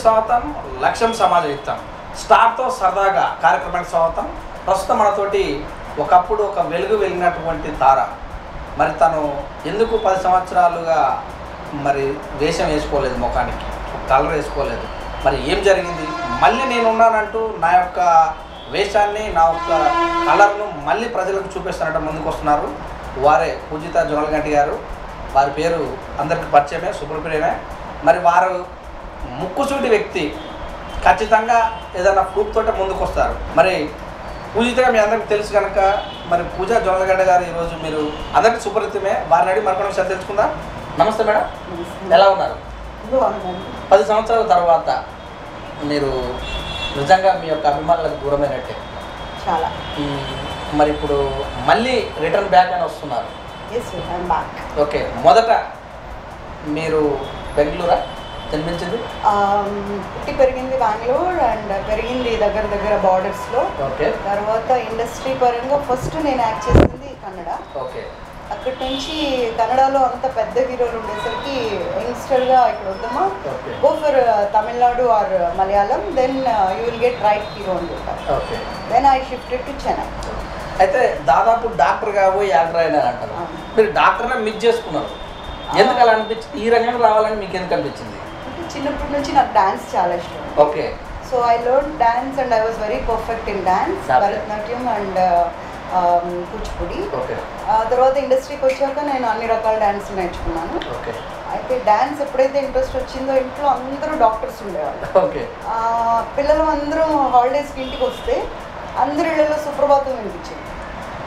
స్వాగతం. లక్ష్యం సమాజయుక్తం స్టార్ట్తో సరదాగా కార్యక్రమానికి స్వాగతం. ప్రస్తుతం మనతోటి ఒకప్పుడు ఒక వెలుగు వెలిగినటువంటి తార, మరి తను ఎందుకు 10 సంవత్సరాలుగా మరి వేషం వేసుకోలేదు, ముఖానికి కలర్ వేసుకోలేదు, మరి ఏం జరిగింది, మళ్ళీ నేనున్నానంటూ నా యొక్క వేషాన్ని, నా యొక్క కలర్ను మళ్ళీ ప్రజలకు చూపిస్తానంటే ముందుకు వస్తున్నారు. వారే పూజిత జొన్నలగంటి గారు. వారి పేరు అందరికీ పరిచయమే, సుప్రప్రియమే. మరి వారు ముక్కుసూటి వ్యక్తి, ఖచ్చితంగా ఏదైనా ప్రూఫ్ తోటే ముందుకు వస్తారు. మరి పూజితగా మీ అందరికీ తెలుసు కనుక మరి పూజా జొన్నలగంటి గారు ఈరోజు మీరు అందరికీ సుపరిచితమే. వారిని అడిగి మరికొన్ని విషయాలు తెలుసుకుందాం. నమస్తే మేడం, ఎలా ఉన్నారు? 10 సంవత్సరాల తర్వాత మీరు నిజంగా మీ యొక్క అభిమానులకు దూరమైనట్టే చాలా. మరి ఇప్పుడు మళ్ళీ రిటర్న్ బ్యాక్ అని వస్తున్నారు. ఓకే, మొదట మీరు బెంగళూరా జన్మించింది? పుట్టి పెరిగింది బెంగళూరు అండ్ పెరిగింది దగ్గర బార్డర్స్లో. ఓకే. తర్వాత ఇండస్ట్రీ పరంగా ఫస్ట్ నేను యాక్ట్ చేసింది కన్నడ. ఓకే. అక్కడి నుంచి కన్నడలో అంత పెద్ద హీరోలు ఉండేసరికి యంగ్స్టర్గా ఇక్కడ వద్దామా, go for Tamil Nadu or Malayalam, then you will get right hero అని చెప్పారు. Okay. Then I shifted to Chennai. అయితే దాదాపు డాక్టర్ కాబోయి యాక్టర్ అయినా అంటారు. మీరు డాక్టర్నే మిస్ చేసుకున్నారు, ఎందుకు అలా అనిపించింది? ఈ రంగంలో రావాలని మీకు ఎందుకు అనిపించింది? అంటే చిన్నప్పటి నుంచి నాకు డాన్స్ చాలా ఇష్టం. Okay. So I learn dance and I was very perfect in dance, Bharatanatyam and Kuchipudi. Okay. తర్వాత ఇండస్ట్రీకి వచ్చాక నేను అన్ని రకాల డాన్స్ నేర్చుకున్నాను. ఓకే. అయితే డాన్స్ ఎప్పుడైతే ఇంట్రెస్ట్ వచ్చిందో ఇంట్లో అందరూ డాక్టర్స్ ఉండేవాళ్ళు. ఓకే. పిల్లలు అందరూ హాలిడేస్కి ఇంటికి వస్తే అందరి ఇళ్ళలో సుప్రభాతం వినిపించింది.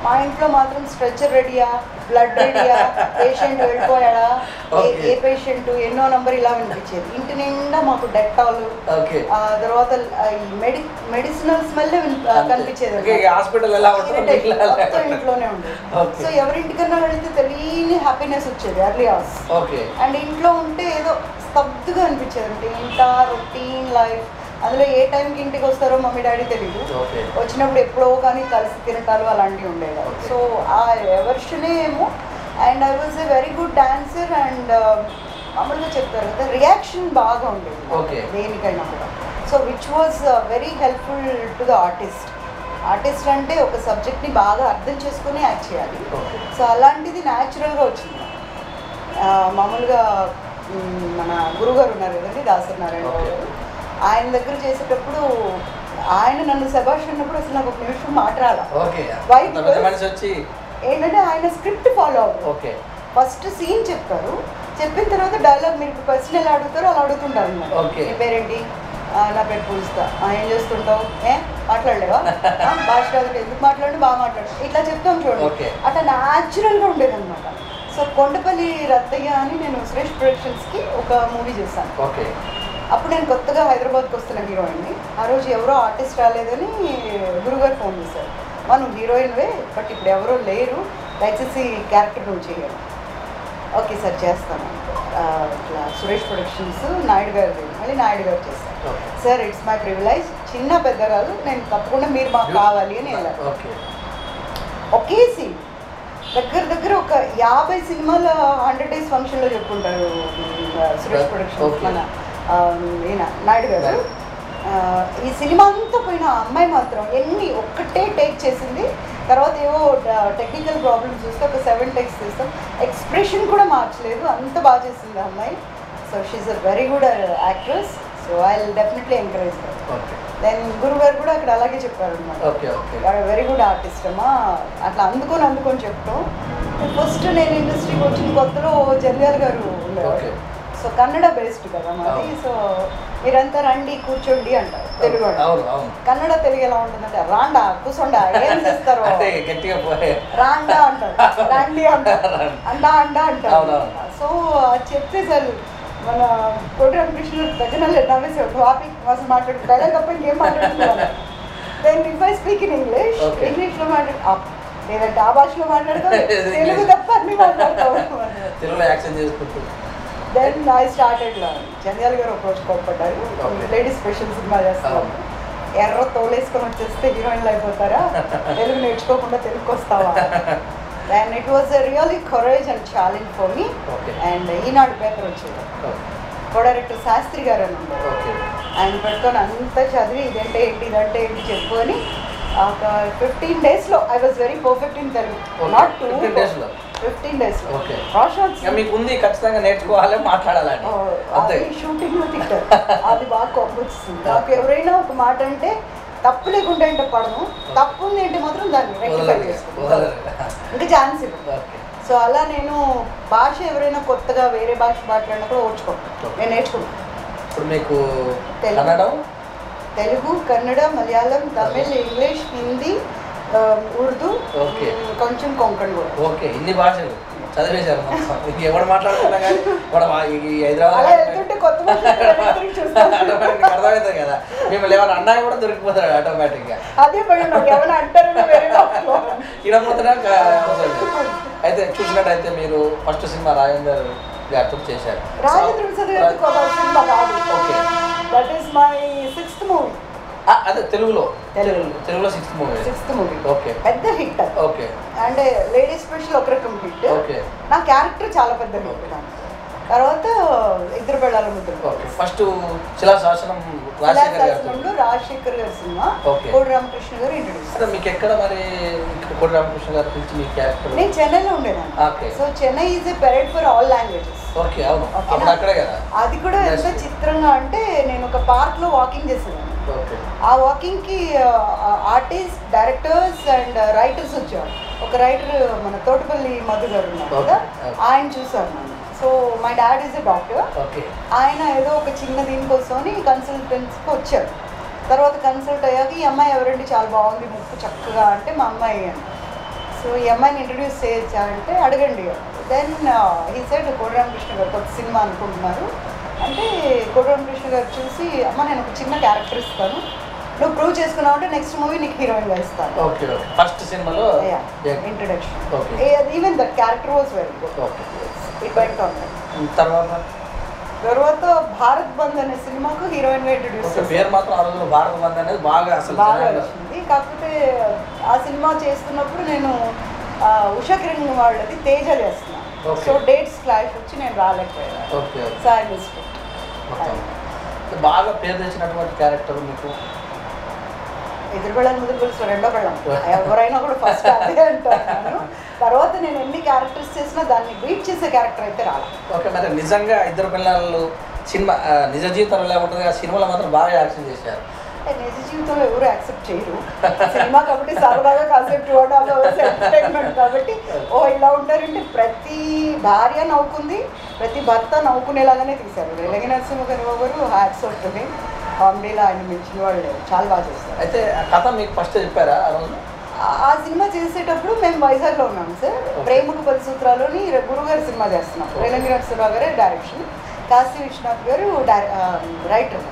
మా ఇంట్లో మాత్రం స్ట్రెచర్ రెడీయా, బ్లడ్ రెడీయా, పేషెంట్ వెళ్ళిపోయాడా, ఏ పేషెంట్, ఎన్నో నంబర్ ఇలా వినిపించేది. ఇంటి నిండా మాకు డెట్టాల్, తర్వాత మెడిసినల్ స్మెల్ కనిపించేది. ఇంట్లోనే ఉండేది. సో ఎవరింటికన్నా వెళ్తే తెలియని హ్యాపీనెస్ వచ్చేది ఎర్లీ అవర్స్. అండ్ ఇంట్లో ఉంటే ఏదో స్తబ్దుగా అనిపించేది. అంటే ఇంత రొటీన్ లైఫ్, అందులో ఏ టైంకి ఇంటికి వస్తారో మమ్మీ డాడీ తెలియదు. వచ్చినప్పుడు ఎప్పుడో కానీ కలిసి తినటాలు అలాంటివి ఉండేవి. సో ఆ ఎవర్షనే ఏమో. And I was a very good dancer and మామూలుగా చెప్తారు కదా, రియాక్షన్ బాగా ఉండేది దేనికైనా కూడా. So which was very helpful to the artist. Artist అంటే ఒక సబ్జెక్ట్ని బాగా అర్థం చేసుకుని యాక్ట్ చేయాలి. సో అలాంటిది న్యాచురల్గా వచ్చింది. మామూలుగా మన గురుగారు ఉన్నారు కదండి, దాసరి నారాయణ గారు, ఆయన దగ్గర చేసేటప్పుడు ఆయన నన్ను శభాష్ అన్నప్పుడు అసలు నాకు ఒక నిమిషం మాట్లాడాలి. ఏంటంటే ఆయన స్క్రిప్ట్ ఫాలో అవ్వరు. ఫస్ట్ సీన్ చెప్తారు, చెప్పిన తర్వాత డైలాగ్ మీరు క్వశ్చన్ ఎలా అడుగుతారో అలా అడుగుతుంటారు అన్నమాట. నీ పేరేంటి? నా పేరు పూజిత. ఏం చేస్తుంటావు? మాట్లాడలేవా? భాష ఎందుకు మాట్లాడు, బాగా మాట్లాడు, ఇట్లా చెప్తాం చూడండి. అట్లా న్యాచురల్గా ఉండేది అనమాట. సో కొండపల్లి రత్తయ్య అని నేను సురేష్ ప్రొడక్షన్స్కి ఒక మూవీ చేశాను. అప్పుడు నేను కొత్తగా హైదరాబాద్కి వస్తున్న హీరోయిన్ని. ఆ రోజు ఎవరో ఆర్టిస్ట్ రాలేదని గురుగారు ఫోన్ చేశారు. మనం హీరోయిన్వే, బట్ ఇప్పుడు ఎవరో లేరు, దయచేసి క్యారెక్టర్ నువ్వు చేయాలి. ఓకే సార్ చేస్తాను. ఇట్లా సురేష్ ప్రొడక్షన్స్ నాయుడు గారు, మళ్ళీ నాయుడు గారు చేశారు. సార్ ఇట్స్ మై ప్రివిలైజ్, చిన్న పెద్ద కాదు, నేను తప్పకుండా మీరు మాకు కావాలి అని వెళ్ళాను. ఒకే సీన్ దగ్గర ఒక 50 సినిమాల 100 days ఫంక్షన్లో చెప్పుకుంటారు సురేష్ ప్రొడక్షన్స్ మన ఈయన నాయుడు గారు. ఈ సినిమా అంతా పోయిన అమ్మాయి మాత్రం ఒక్కటే టేక్ చేసింది. తర్వాత ఏవో టెక్నికల్ ప్రాబ్లమ్స్ చూస్తే ఒక 7 takes చేస్తాం, ఎక్స్ప్రెషన్ కూడా మార్చలేదు, అంత బాగా చేసింది ఆ అమ్మాయి. So she is a very good actress. So I will definitely encourage that. Then గురుగారు కూడా అక్కడ అలాగే చెప్పారు అనమాట, వెరీ గుడ్ ఆర్టిస్ట్ అమ్మా, అట్లా అందుకొని చెప్తాం. ఫస్ట్ నేను ఇండస్ట్రీకి వచ్చిన కొత్తలో జంధ్యాల గారు ఉండేవారు. సో కన్నడ బేస్డ్ కదా మాది. సో మీరంతా రండి కూర్చోండి అంటారు తెలుగు. కన్నడ తెలుగు ఎలా ఉంటుందంటే రాండా కూర్చోండా ఏం చేస్తారు, రాండా అంటారు, రండి అంటారు, అండా అంటారు. సో అది చెప్తే సార్ మన ప్రోగ్రామ్ కృష్ణ దగ్గర నవ్వేసాడు, టాపిక్ అసలు మాట్లాడు డైలాగ్ తప్ప ఇంకేం మాట్లాడుతున్నాను. Then if I speak in ఇంగ్లీష్లో మాట్లాడు, లేదంటే ఆ భాషలో మాట్లాడతాం, తెలుగు తప్ప అన్ని మాట్లాడతాం. Then I started learning. Jandhyala garu ఒక రోజు కోప్పడ్డారు, లేడీస్ స్పెషల్ సినిమా చేస్తాను, ఎర్ర తోలేసుకొని వచ్చేస్తే హీరోయిన్లు అయిపోతారా, తెలుగు నేర్చుకోకుండా తెలుగుకి వస్తావా. Then it was a really courage and challenge for me. And Eenadu paper వచ్చేది, కో డైరెక్టర్ శాస్త్రి గారు అని ఉండేది. ఆయన పెట్టుకొని అంతా చదివి ఇదంటే ఏంటి చెప్పు అని ఒక 15 daysలో I was very perfect in Telugu. Not 2 daysలో 15 daysలో. ఓకే. రాషాన్స్ మీకు ఉంది ఖచ్చితంగా నేర్చుకోవాలి, మాట్లాడాలని. అది షూటింగ్లో తింటారు, అది బాగా కొప్పొచ్చింది నాకు. ఎవరైనా ఒక మాట అంటే తప్పు లేకుండా అంటే పడను, తప్పు ఉంది అంటే మాత్రం దాన్ని రెక్టిఫై చేసుకుంటాను, ఇంకా ఛాన్స్ ఇవ్వదు. సో అలా నేను భాష ఎవరైనా కొత్తగా వేరే భాష మాట్లాడినా కూడా ఓర్చుకుంటాను, నేను నేర్చుకుంటాను. ఇప్పుడు మీకు కన్నడం, తెలుగు, కన్నడ, మలయాళం, తమిళ్, ఇంగ్లీష్, హిందీ, ఉర్దూ, కొంచెం కొంకణి కూడా. ఓకే, ఇన్ని భాషలు చదివేశారు. ఎవరు మాట్లాడుతున్నా కానీ హైదరాబాద్ అర్థమవుతుంది కదా, మిమ్మల్ని ఎవరు అన్నా కూడా దొరికిపోతారు ఆటోమేటిక్గా. అదే ఏమైనా అంటారు ఇడపోతున్నా. అయితే చూసినట్టయితే మీరు ఫస్ట్ సినిమా రాజేందర్ గారితో చేశారు. రాజేంద్ర ప్రసాద్ గారితో సినిమా కాదు, that is my 6th movie. అదే తెలుగులో 6th మూవీ. ఓకే, పెద్ద హిట్. ఓకే. అంటే లేడీస్ స్పెషల్ ఒక రకం హిట్. ఓకే. నా క్యారెక్టర్ చాలా పెద్ద హిట్. తర్వాత ఇద్దరు పెళ్ళాల ముద్దులు. ఫస్ట్ శిలాశాసనం రాజశేఖర్ గారి సినిమా, కోడి రామకృష్ణ గారు ఇంట్రడ్యూస్. మీకు ఎక్కడ మరి కోడి రామకృష్ణ గారు పిలిచి మీ క్యారెక్టర్? నేను చెన్నైలో ఉండేదాన్ని. So Chennai is a parade for all languages. Okay, అవును, అప్పుడు అక్కడే కదా. అది కూడా ఎంత చిత్రంగా అంటే నేను ఒక పార్క్ లో వాకింగ్ చేసేదాన్ని. ఆ వాకింగ్ కి ఆర్టిస్ట్, డైరెక్టర్స్ అండ్ రైటర్స్ వచ్చారు. ఒక రైటర్ మన తోటపల్లి మధు గారు ఉన్నారు కదా, ఆయన చూసారు నన్ను. So my dad is a doctor. ఆయన ఏదో ఒక చిన్న దీనికోసమని కన్సల్టెన్స్కి వచ్చారు. తర్వాత కన్సల్ట్ అయ్యాక ఈ అమ్మాయి ఎవరండి, చాలా బాగుంది, ముక్కు చక్కగా అంటే మా అమ్మాయి అని. సో ఈ అమ్మాయిని ఇంట్రడ్యూస్ చేయొచ్చా అంటే అడగండి. దెన్ ఈ సైడ్ కోడి రామకృష్ణ గారు కొత్త సినిమా అనుకుంటున్నారు అంటే, కోడి రామకృష్ణ గారు చూసి అమ్మ నేను ఒక చిన్న క్యారెక్టర్ ఇస్తాను, నువ్వు ప్రూవ్ చేసుకున్నావు అంటే నెక్స్ట్ మూవీ నీకు హీరోయిన్గా ఇస్తాను. ఫస్ట్ సినిమాలో introduction. Even that character was very good. It went on. తర్వాత భారత్ బంద్ అనే సినిమాకు హీరోయిన్గా ఇంట్రడ్యూస్. పేరు మాత్రం ఆ రోజుల్లో భారత్ బంద్ అనేది బాగా వచ్చింది. కాకపోతే ఆ సినిమా చేస్తున్నప్పుడు నేను ఉషా కిరణ్ వాళ్ళది తేజ చేస్తున్నాను. సో డేట్స్ క్లాష్ వచ్చి నేను రాలేకపోయాను. బాగా పేరు తెచ్చినటువంటి క్యారెక్టర్ మీకు? ఎదురు బెళ్ళని ముందు తెలుసు, రెండో బెళ్ళం. ఎవరైనా కూడా ఫస్ట్ అదే అంటాను. తర్వాత నేను ఎన్ని క్యారెక్టర్స్ చేసినా దాన్ని బీట్ చేసే క్యారెక్టర్ అయితే రాలి. ఓకే, మరి నిజంగా ఇద్దరు పిల్లలు సినిమా నిజ జీవితంలో ఎలా ఉంటుంది? ఆ సినిమాలో మాత్రం బాగా యాక్షన్ చేశారు. నిజ జీవితంలో ఎవరు యాక్సెప్ట్ చేయరు. సినిమా కాబట్టి సరదాగా కాసేపు ఎంటర్టైన్మెంట్ కాబట్టి ఇలా ఉంటారంటే ప్రతి భార్య నవ్వుకుంది, ప్రతి భర్త నవ్వుకునేలాగానే తీశారు. వెలగి నరసింహ గారు హ్యాట్స్ అవుతుంది. కామెడీలో ఆయన మించిన వాళ్ళు చాలా బాగా చేస్తారు. అయితే ఆ కథ మీకు ఫస్ట్ చెప్పారా ఆ రోజు? ఆ సినిమా చేసేటప్పుడు మేము వైజాగ్లో ఉన్నాము సార్. ప్రేమకు 10 సూత్రాలని గురుగారు సినిమా చేస్తున్నాం. వెలగి నరసింహ గారే డైరెక్షన్, కాశీ విశ్వనాథ్ గారు రైటర్.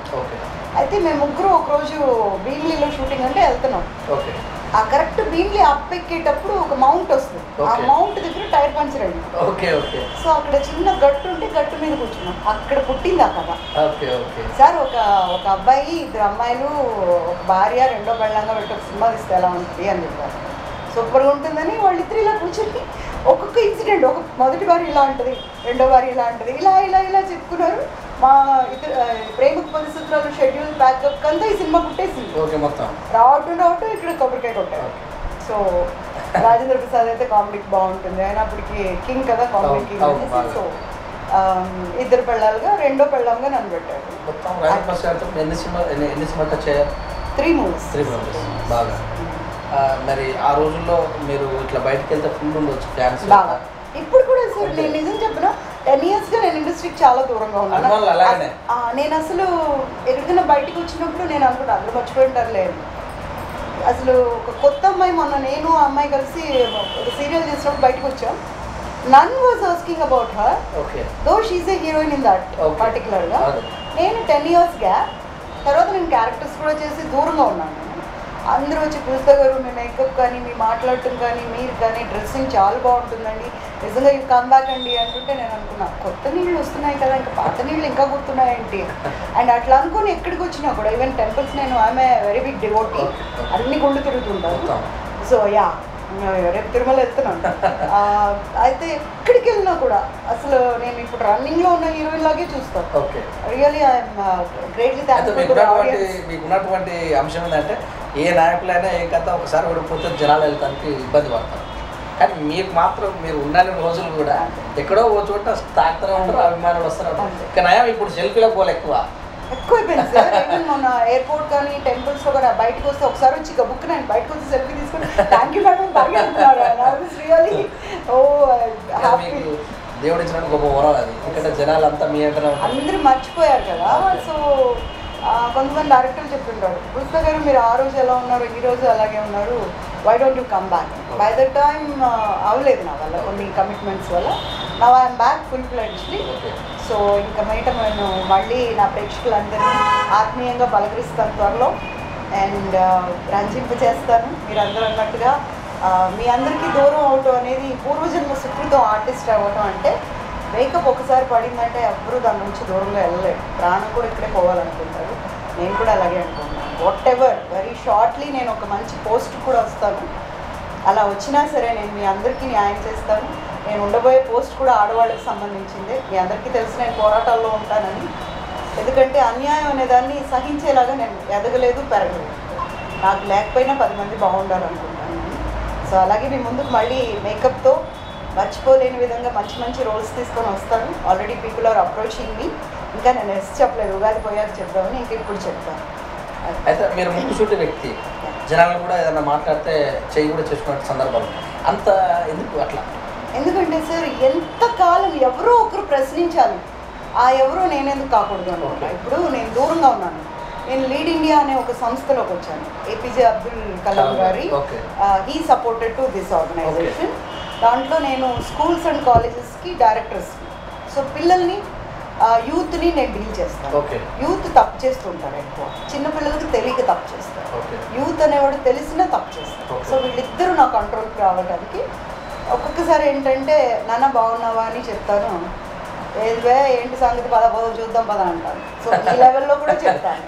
అయితే మేము ముగ్గురు ఒకరోజు భీమిలీలో షూటింగ్ అంటే వెళ్తున్నాం. ఆ కరెక్ట్ భీమిలీ అప్ ఎక్కేటప్పుడు ఒక మౌంట్ వస్తుంది. ఆ మౌంట్ దగ్గర టైర్ పంచర్ అయింది. సో అక్కడ చిన్న గట్టు ఉంటే గట్టు మీద కూర్చున్నాం. అక్కడ పుట్టింది ఆ కథ. సార్ ఒక అబ్బాయి, 2 అమ్మాయిలు, ఒక భార్య, రెండో బళ్ళంగా పెట్టి ఒక సినిమా తీస్తే ఎలా ఉంటుంది అని చెప్పారు. సూపర్గా ఉంటుందని వాళ్ళిద్దరు ఇలా కూర్చొని ఒక్కొక్క ఇన్సిడెంట్, ఒక మొదటి భార్య ఇలా ఉంటుంది, రెండో భార్య ఇలా ఉంటుంది, ఇలా ఇలా ఇలా చెప్పుకున్నారు. మా ప్రేమకు 10 సూత్రాలు షెడ్యూల్ ప్యాకప్ అంతా ఈ సినిమా పుట్టేసింది. రావటం ఇక్కడ కొబ్బరికాయ కొట్టారు. సో రాజేంద్ర ప్రసాద్ అయితే కామెడీకి బాగుంటుంది, ఆయన అప్పటికి కింగ్ కదా, కామెడీ కింగ్ అనేసి. సో ఇద్దరు పెళ్ళాలుగా రెండో పెళ్ళంగా నన్ను పెట్టారు. 3 movies. బాగా. మరి ఆ రోజుల్లో మీరు ఇట్లా బయటకు వెళ్తే ఫుల్ ఉండొచ్చు డాన్స్. ఇప్పుడు కూడా సార్ నేను నిజం చెప్పిన 10 yearsగా నేను ఇండస్ట్రీకి చాలా దూరంగా ఉన్నాను. నేను అసలు ఎక్కడికైనా బయటకు వచ్చినప్పుడు నేను అనుకుంటా అందరూ మర్చిపోయి ఉంటారులే. అసలు ఒక కొత్త అమ్మాయి, మొన్న నేను ఆ అమ్మాయి కలిసి ఒక సీరియల్ చేసినప్పుడు బయటకు వచ్చాం. None was asking about her, though she a heroine in that పర్టికులర్గా. నేను 10 years గ్యాప్ తర్వాత నేను క్యారెక్టర్స్ కూడా చేసి దూరంగా ఉన్నాను. అందరూ వచ్చి పూజిత గారు మీ మేకప్ కానీ, మీ మాట్లాడటం కానీ, మీరు కానీ డ్రెస్సింగ్ చాలా బాగుంటుందండి, నిజంగా యూ కమ్ బ్యాక్ అండి అంటుంటే నేను అనుకున్నా కొత్త నీళ్ళు వస్తున్నాయి కదా, ఇంకా పాత నీళ్ళు ఇంకా గుర్తున్నాయేంటి. అండ్ అట్లా అనుకుని ఎక్కడికి వచ్చినా కూడా ఈవెన్ టెంపుల్స్, నేను ఆమె వెరీ బిగ్ డివోటీ, అన్ని గుళ్ళు తిరుగుతుంటాను. సో యా రేపు తిరుమల వెళ్తున్నాను. అయితే ఎక్కడికి వెళ్ళినా కూడా అసలు నేను ఇప్పుడు రన్నింగ్లో ఉన్న హీరోయిన్ లాగే చూస్తాను. Okay, really I'm greatly thankful. మీకు ఉన్నటువంటి అంశం ఏంటంటే ఏ నాయకులైనా ఏ కథ ఒకసారి ఓడిపోతే జనాలు వెళ్తానికి ఇబ్బంది పడతారు, కానీ మీకు మాత్రం మీరు ఉన్న రోజులు కూడా ఎక్కడో ఓ చోట తాకుతూనే ఉంటారు, అభిమానులు వస్తారు. కానీ ఇప్పుడు సెల్ఫీలో పోలే ఎక్కువైపోయింది సార్. ఈవెన్ మొన్న ఎయిర్పోర్ట్ కానీ టెంపుల్స్లో కానీ బయటకు వస్తే ఒకసారి వచ్చి బుక్ నేను బయటకు వచ్చి సెల్ఫీ తీసుకుని థ్యాంక్ యూ మేడం బాగా రియల్లీ ఓ హ్యాపీ. దేవుడు ఇచ్చిన గొప్ప వరం అది, ఎందుకంటే జనాలు అంతా మీ అందరూ మర్చిపోయారు కదా. సో కొంతమంది డైరెక్టర్లు చెప్తుంటారు, పుష్ప గారు మీరు ఆ రోజు ఎలా ఉన్నారు ఈ రోజు అలాగే ఉన్నారు, why don't you come back. By the time అవ్వలేదు నా వల్ల కొన్ని కమిట్మెంట్స్ వల్ల. నా I'm back full fledgedly. So ఇంకా బయట నేను మళ్ళీ నా ప్రేక్షకులందరినీ ఆత్మీయంగా పలకరిస్తాను త్వరలో అండ్ రంజింపచేస్తాను. మీరు అందరూ అన్నట్టుగా మీ అందరికీ దూరం అవటం అనేది పూర్వజన్మ సుకృతం. ఆర్టిస్ట్ అవ్వటం అంటే మేకప్ ఒకసారి పడిందంటే ఎవ్వరూ దాని నుంచి దూరంగా వెళ్ళలేడు, ప్రాణం కూడా ఇక్కడే పోవాలనుకుంటారు. నేను కూడా అలాగే అనుకుంటున్నాను. వాట్ ఎవర్ వెరీ షార్ట్లీ నేను ఒక మంచి పోస్ట్ కూడా వస్తాను. అలా వచ్చినా సరే నేను మీ అందరికీ న్యాయం చేస్తాను. నేను ఉండబోయే పోస్ట్ కూడా ఆడవాళ్ళకి సంబంధించిందే. మీ అందరికీ తెలిసి నేను పోరాటాల్లో ఉంటానని, ఎందుకంటే అన్యాయం అనే దాన్ని సహించేలాగా నేను ఎదగలేదు, పెరగలేదు. నాకు లేకపోయినా 10 మంది బాగుండాలనుకుంటాను. సో అలాగే మీ ముందుకు మళ్ళీ మేకప్తో మర్చిపోలేని విధంగా మంచి మంచి రోల్స్ తీసుకొని వస్తాను. Already people are approaching me. ఇంకా నేను ఎస్ చెప్పలేదు, ఉగాది పోయాక చెప్దామని, ఇంక ఇప్పుడు చెప్తాను. అయితే మీరు ముక్కుసూటి వ్యక్తి, జనాలు కూడా ఏదైనా మాట్లాడితే చేయి కూడా చేసుకునే సందర్భాలు అంత ఎందుకు అట్లా? ఎందుకంటే సార్ ఎంతకాలం ఎవరో ఒకరు ప్రశ్నించాలి, ఆ ఎవరో నేనెందుకు కాకూడదు అనుకుంటా. ఇప్పుడు నేను దూరంగా ఉన్నాను. నేను లీడ్ ఇండియా అనే ఒక సంస్థలోకి వచ్చాను. ఏపీజే అబ్దుల్ కలాం గారి he supported to this organisation. దాంట్లో నేను స్కూల్స్ అండ్ కాలేజెస్కి డైరెక్టర్స్. సో పిల్లల్ని యూత్ని నేను డీల్ చేస్తాను. యూత్ తప్పు చేస్తుంటారు ఎక్కువ, చిన్నపిల్లలకి తెలియక తప్పు చేస్తారు. యూత్ అనేవాడు తెలిసినా తప్పు చేస్తారు. సో వీళ్ళిద్దరూ నా కంట్రోల్కి రావడానికి ఒక్కొక్కసారి ఏంటంటే నాన్న బాగున్నావా అని చెప్తాను, ఏదివే ఏంటి సంగతి పద చూద్దాం పద అంటాను. సో ఈ లెవెల్లో కూడా చెప్తాను.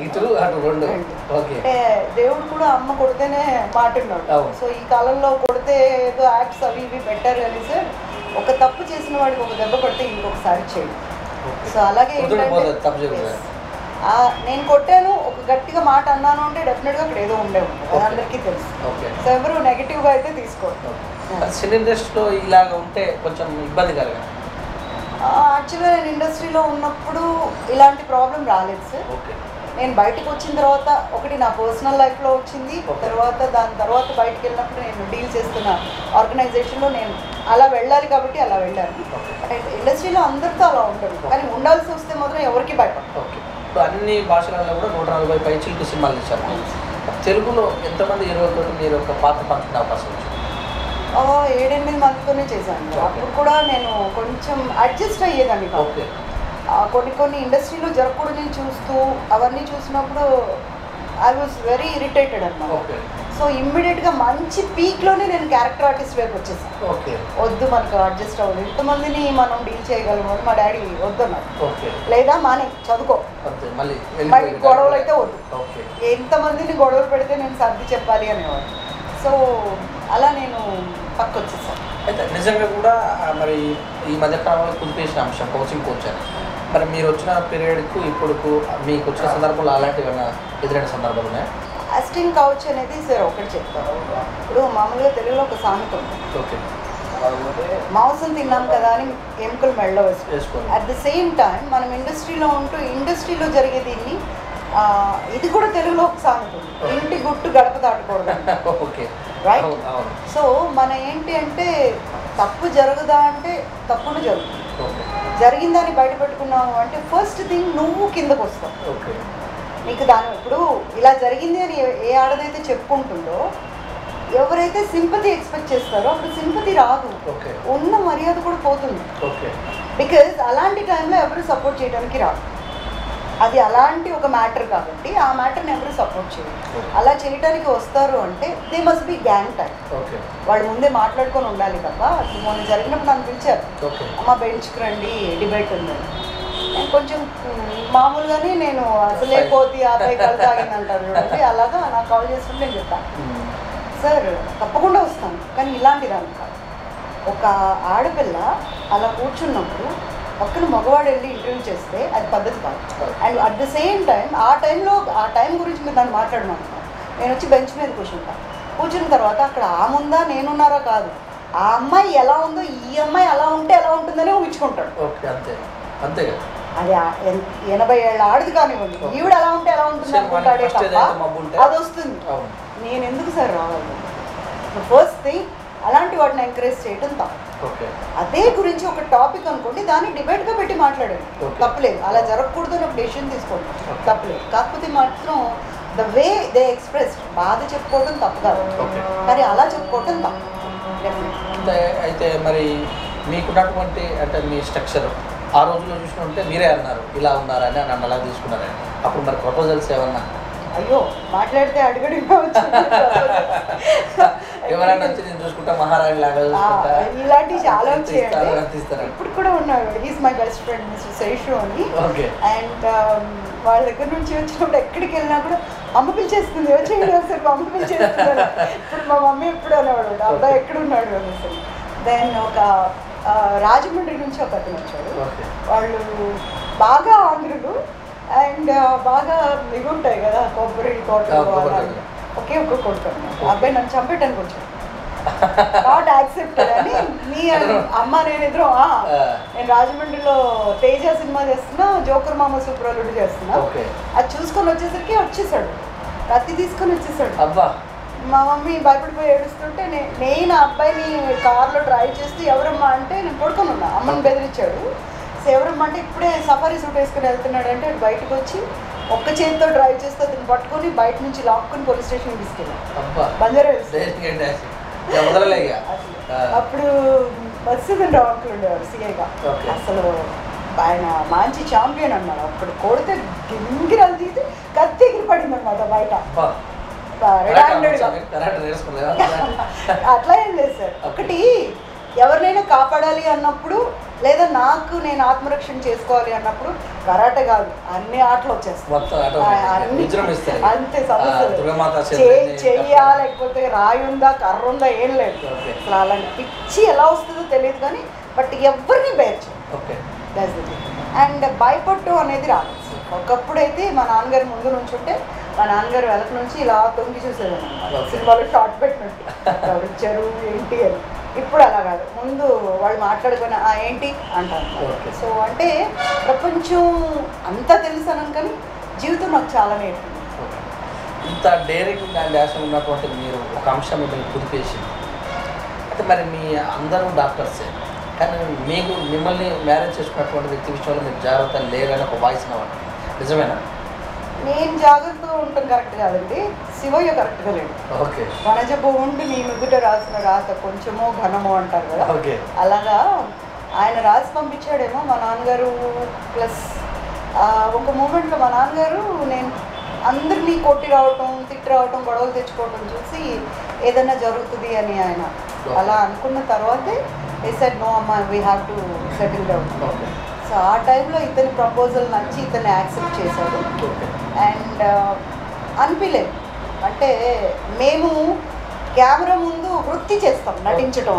అంటే దేవుడు కూడా అమ్మ కొడితేనే మాట్లాడినాడు. సో ఈ కాలంలో కొడితే ఏదో యాక్ట్స్ అవి ఇవి పెట్టారు కానీ సార్, ఒక తప్పు చేసిన వాడికి ఒక దెబ్బ కొడితే ఇంకొకసారి చేయండి. సో అలాగే ఏంటంటే నేను కొట్టాను, ఒక గట్టిగా మాట అన్నాను అంటే డెఫినెట్గా అక్కడ ఏదో ఉండే ఉంటుంది, అది అందరికీ తెలుసు. సో ఎవరు నెగిటివ్గా అయితే తీసుకోండి. సినీ ఇండస్ట్రీలో ఇలాగ ఉంటే కొంచెం ఇబ్బంది కలిగా. యాక్చువల్గా నేను ఇండస్ట్రీలో ఉన్నప్పుడు ఇలాంటి ప్రాబ్లం రాలేదు సార్. నేను బయటకు వచ్చిన తర్వాత ఒకటి నా పర్సనల్ లైఫ్లో వచ్చింది, తర్వాత దాని తర్వాత బయటకు వెళ్ళినప్పుడు నేను డీల్ చేస్తున్న ఆర్గనైజేషన్లో నేను అలా వెళ్ళాలి కాబట్టి అలా వెళ్ళాను. ఇండస్ట్రీలో అందరితో అలా ఉండదు, కానీ ఉండాల్సి వస్తే మాత్రం ఎవరికి భయపడదు. ఇప్పుడు అన్ని భాషలలో కూడా 140 పైచిలకు సినిమాలు తీశారు. తెలుగులో ఎంతమంది హీరోలతో మీరు ఒక పాత్ర పంచుకునే అవకాశం వచ్చింది? 7-8 మందితోనే చేశాను. అప్పుడు కూడా నేను కొంచెం అడ్జస్ట్ అయ్యేదాన్ని కాదు. కొన్ని ఇండస్ట్రీలో జరగకూడదని చూస్తూ అవన్నీ చూసినప్పుడు ఐ వాజ్ వెరీ ఇరిటేటెడ్ అన్నమాట. సో ఇమ్మీడియట్గా మంచి పీక్లోనే నేను క్యారెక్టర్ ఆర్టిస్ట్ వైపు వచ్చేసాను. వద్దు మనకు అడ్జస్ట్ అవ్వదు, ఇంతమందిని మనం డీల్ చేయగలము అని మా డాడీ వద్దన్నారు. లేదా మానే చదువుకో, మళ్ళీ గొడవలు అయితే వద్దు, ఎంతమందిని గొడవలు పెడితే నేను సర్ది చెప్పాలి అనేవాడు. సో అలా నేను పక్క వచ్చేసాను. అయితే నిజంగా కూడా మరి ఈ మధ్యకాలంలో కుదిపేసిన అంశం కోచింగ్ కోచ్ అని, మరి మీరు వచ్చిన పీరియడ్కు ఇప్పుడు మీకు వచ్చిన సందర్భంలో అలాంటివి ఏమైనా ఎదురైన సందర్భాలు ఉన్నాయా? అసిస్టెంట్ కౌచ్ అనేది సార్ ఒకటి చెప్తారు. ఇప్పుడు మామూలుగా తెలుగులో ఒక సామెత ఉంది, మాంసం తిన్నాం కదా అని ఎముకలు మెడలో వేసుకోండి. అట్ ద సేమ్ టైం మనం ఇండస్ట్రీలో ఉంటూ ఇండస్ట్రీలో జరిగే దీన్ని ఇది కూడా తెలుగులో ఒక సామెత ఉంది, ఇంటి గుట్టు గడప దాటకూడదు. రైట్? సో మన ఏంటి అంటే తప్పు జరగదా అంటే తప్పుడు జరుగుతుంది. జరిగిందని బయట పెట్టుకున్నాము అంటే ఫస్ట్ థింగ్ నువ్వు కిందకు వస్తావు. నీకు దాని ఇప్పుడు ఇలా జరిగింది అని ఏ ఆడదైతే చెప్పుకుంటుందో, ఎవరైతే సింపతి ఎక్స్పెక్ట్ చేస్తారో అప్పుడు సింపతి రాదు, ఉన్న మర్యాద కూడా పోతుంది. బికాజ్ అలాంటి టైంలో ఎవరు సపోర్ట్ చేయడానికి రాదు. అది అలాంటి ఒక మ్యాటర్ కాబట్టి ఆ మ్యాటర్ని ఎవరు సపోర్ట్ చేయరు. అలా చేయడానికి వస్తారు అంటే they must be gang type. వాళ్ళు ముందే మాట్లాడుకొని ఉండాలి తప్ప. మొన్న జరిగినప్పుడు నన్ను పిలిచారు, అమ్మ బెంచ్కి రండి డిబేట్ ఉందని. నేను కొంచెం మామూలుగానే నేను అసలే పోతి ఆపై కళ్ళు తాగింది అంటారు చూడండి, అలాగా నాకు కాల్ చేసుకుంటే నేను చెప్తాను, సార్ తప్పకుండా వస్తాను కానీ ఇలాంటి దాన్ని కాదు. ఒక ఆడపిల్ల అలా కూర్చున్నప్పుడు పక్కన మగవాడు వెళ్ళి ఇంటర్వ్యూ చేస్తే అది పద్ధతి కాదు. And at the same time ఆ టైం గురించి మీరు దాన్ని మాట్లాడమంటున్నాను. నేను వచ్చి బెంచ్ మీద కూర్చున్న తర్వాత అక్కడ ముందా నేనున్నారా కాదు, ఆ అమ్మాయి ఎలా ఉందో ఈ అమ్మాయి అలా ఉంటే ఎలా ఉంటుందని ఊహించుకుంటాడు. ఓకే, అంతే అంతే కదా. అది 80 ఏళ్ళ ఆడది కానివ్వండి, ఈవిడ ఎలా ఉంటే ఎలా ఉంటుంది అనుకుంటాడే తప్ప అది వస్తుంది. నేను ఎందుకు సార్ రావాలి? ఫస్ట్ థింగ్ అలాంటి వాటిని ఎంకరేజ్ చేయడం తప్పు. అదే గురించి ఒక టాపిక్ అనుకోండి, దాన్ని డిబేట్గా పెట్టి మాట్లాడండి, తప్పులేదు. అలా జరగకూడదు అని ఒక డెసిషన్ తీసుకోండి, తప్పులేదు. కాకపోతే మాత్రం ద వే దే ఎక్స్ప్రెస్ బాధ చెప్పుకోవడం తప్పు కాదు, కానీ అలా చెప్పుకోవడం తప్పు. అయితే మరి మీకున్నటువంటి అంటే మీ స్ట్రక్చర్ ఆ రోజుల్లో చూసుకుంటే మీరే అన్నారు ఇలా ఉన్నారని, నన్ను అలా తీసుకున్నారని. అప్పుడు మరి ప్రపోజల్స్ ఏమన్నా? అయ్యో మాట్లాడితే అడుగుడు ఎవరైనా వచ్చి నేను చూసుకుంటా మహారాణి లాగా ఇలాంటివి చాలా వచ్చాయండి. ఇప్పుడు కూడా ఉన్నాడు, he's my best friend mister Seshu అని. అండ్ వాళ్ళ దగ్గర నుంచి వచ్చినప్పుడు ఎక్కడికి వెళ్ళినా కూడా అమ్మ పిలిచేస్తుంది, వచ్చి అమ్మ పిలిచేస్తుంది. ఇప్పుడు మా మమ్మీ ఎప్పుడు అనేవాడు అబ్బాయి ఎక్కడున్నాడు అనేసి. దెన్ ఒక రాజమండ్రి నుంచి ఒక అతను వచ్చాడు. వాళ్ళు బాగా ఆంధ్రులు అండ్ బాగా మిగుంటాయి కదా కొబ్బరి తోటలు, ఒకే ఒక్క కొడుకు. అబ్బాయి నన్ను చంపేటానికి వచ్చాడు, నాట్ యాక్సెప్టెడ్ అని. మీ అమ్మ నేను ఎదురు నేను రాజమండ్రిలో తేజ సినిమా చేస్తున్నా, జోకర్ మామ సూపర్లుడు చేస్తున్నా, అది చూసుకొని వచ్చేసాడు, కత్తి తీసుకొని వచ్చేసాడు. మా మమ్మీ భయపడిపోయి ఏడుస్తుంటే నేను ఆ అబ్బాయిని కార్లో డ్రైవ్ చేస్తూ ఎవరమ్మా అంటే నేను పడుకొని ఉన్నా, అమ్మని బెదిరించాడు. సో ఎవరమ్మా అంటే ఇప్పుడే సఫారీ సూట్ వేసుకుని వెళ్తున్నాడు అంటే అటు బయటకు వచ్చి ఒక్క చేతితో డ్రైవ్ చేస్తూ అతను పట్టుకొని బయట నుంచి లాక్కుని పోలీస్ స్టేషన్కి తీసుకెళ్ళాను, బంజారా హిల్స్. అప్పుడు మత్స్యధన్ రావు అంకుల్ ఉండేవారు సిఐగా. అసలు ఆయన మంచి ఛాంపియన్ అన్నాడు. అప్పుడు కొడితే గింగిరాలు తీసి కత్తి ఎగిరి పడింది అనమాట బయట. అట్లా ఏం లేదు సార్. ఒకటి ఎవరినైనా కాపాడాలి అన్నప్పుడు లేదా నేను ఆత్మరక్షణ చేసుకోవాలి అన్నప్పుడు కరాటే కాదు అన్ని ఆటలు వచ్చేస్తాయి, అంతే. సమస్య చెయ్యా లేకపోతే రాయి ఉందా కర్ర ఉందా ఏం లేదు. అసలు అలాంటి పిచ్చి ఎలా వస్తుందో తెలియదు కానీ బట్ ఎవరిని బేర్చు. అండ్ భయపట్టు అనేది రాదు. ఒకప్పుడైతే మా నాన్నగారు ముందు నుంచి ఉంటే మా నాన్నగారు వెనక నుంచి ఇలా తొంగి చూసేదాన్ని అనమాట, సినిమాలో షార్ట్ పెట్టినట్టు ఎవరు వచ్చారు ఏంటి అని. ఇప్పుడు అలా కాదు, ముందు వాళ్ళు మాట్లాడుకుని ఏంటి అంటారు. సో అంటే ప్రపంచం అంతా తెలుసాను కానీ జీవితం నాకు చాలా నేర్పింది. ఇంత డైరెక్ట్ అండ్ యాక్షన్ ఉన్నటువంటి మీరు ఒక అంశం మిమ్మల్ని కుదిపేసింది అంటే మరి మీ అందరూ డాక్టర్సే, కానీ మిమ్మల్ని మ్యారేజ్ చేసుకున్నటువంటి వ్యక్తి విషయంలో మీరు జాగ్రత్త లేదని ఒక వాయిస్ అవ్వండి, నిజమేనా? నేను జాగ్రత్తగా ఉంటాను కరెక్ట్ కాదండి, శివయ్య కరెక్ట్గా లేడు. వనజ బాగుండి నీ నుదుట రాసిన రాత కొంచెమో ఘనమో అంటారు కదా, అలాగా ఆయన రాసి పంపించాడేమో మా నాన్నగారు. ప్లస్ ఒక మూమెంట్లో మా నాన్నగారు నేను అందరినీ కొట్టి రావటం తిట్టి రావటం గొడవలు తెచ్చుకోవటం చూసి ఏదైనా జరుగుతుంది అని ఆయన అలా అనుకున్న తర్వాతే he said no amma we have to settle down. So ఆ టైంలో ఇతని ప్రపోజల్ నచ్చి ఇతన్ని యాక్సెప్ట్ చేశాడు. అండ్ అనిపించలేదు అంటే మేము కెమెరా ముందు వృత్తి చేస్తాం నటించడం.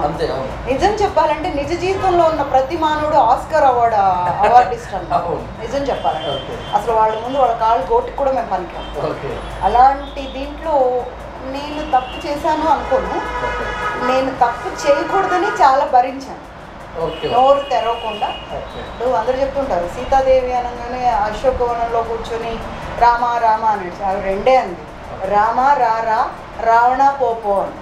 నిజం చెప్పాలంటే నిజ జీవితంలో ఉన్న ప్రతి మానవుడు ఆస్కర్ అవార్డిస్ట్ అన్నారు. నిజం చెప్పాలంటే అసలు వాళ్ళ ముందు వాళ్ళ కాళ్ళు గోటికి కూడా మేము పనికాం. అలాంటి దీంట్లో నేను తప్పు చేశాను అనుకోను, నేను తప్పు చేయకూడదని చాలా భరించాను, నోరు తెరవకుండా. ఇప్పుడు అందరూ చెప్తుంటారు సీతాదేవి అనగానే అశోకవనంలో కూర్చొని రామ రామ అని, అవి రెండే అంది, రామ రా రావణ పోపో అని,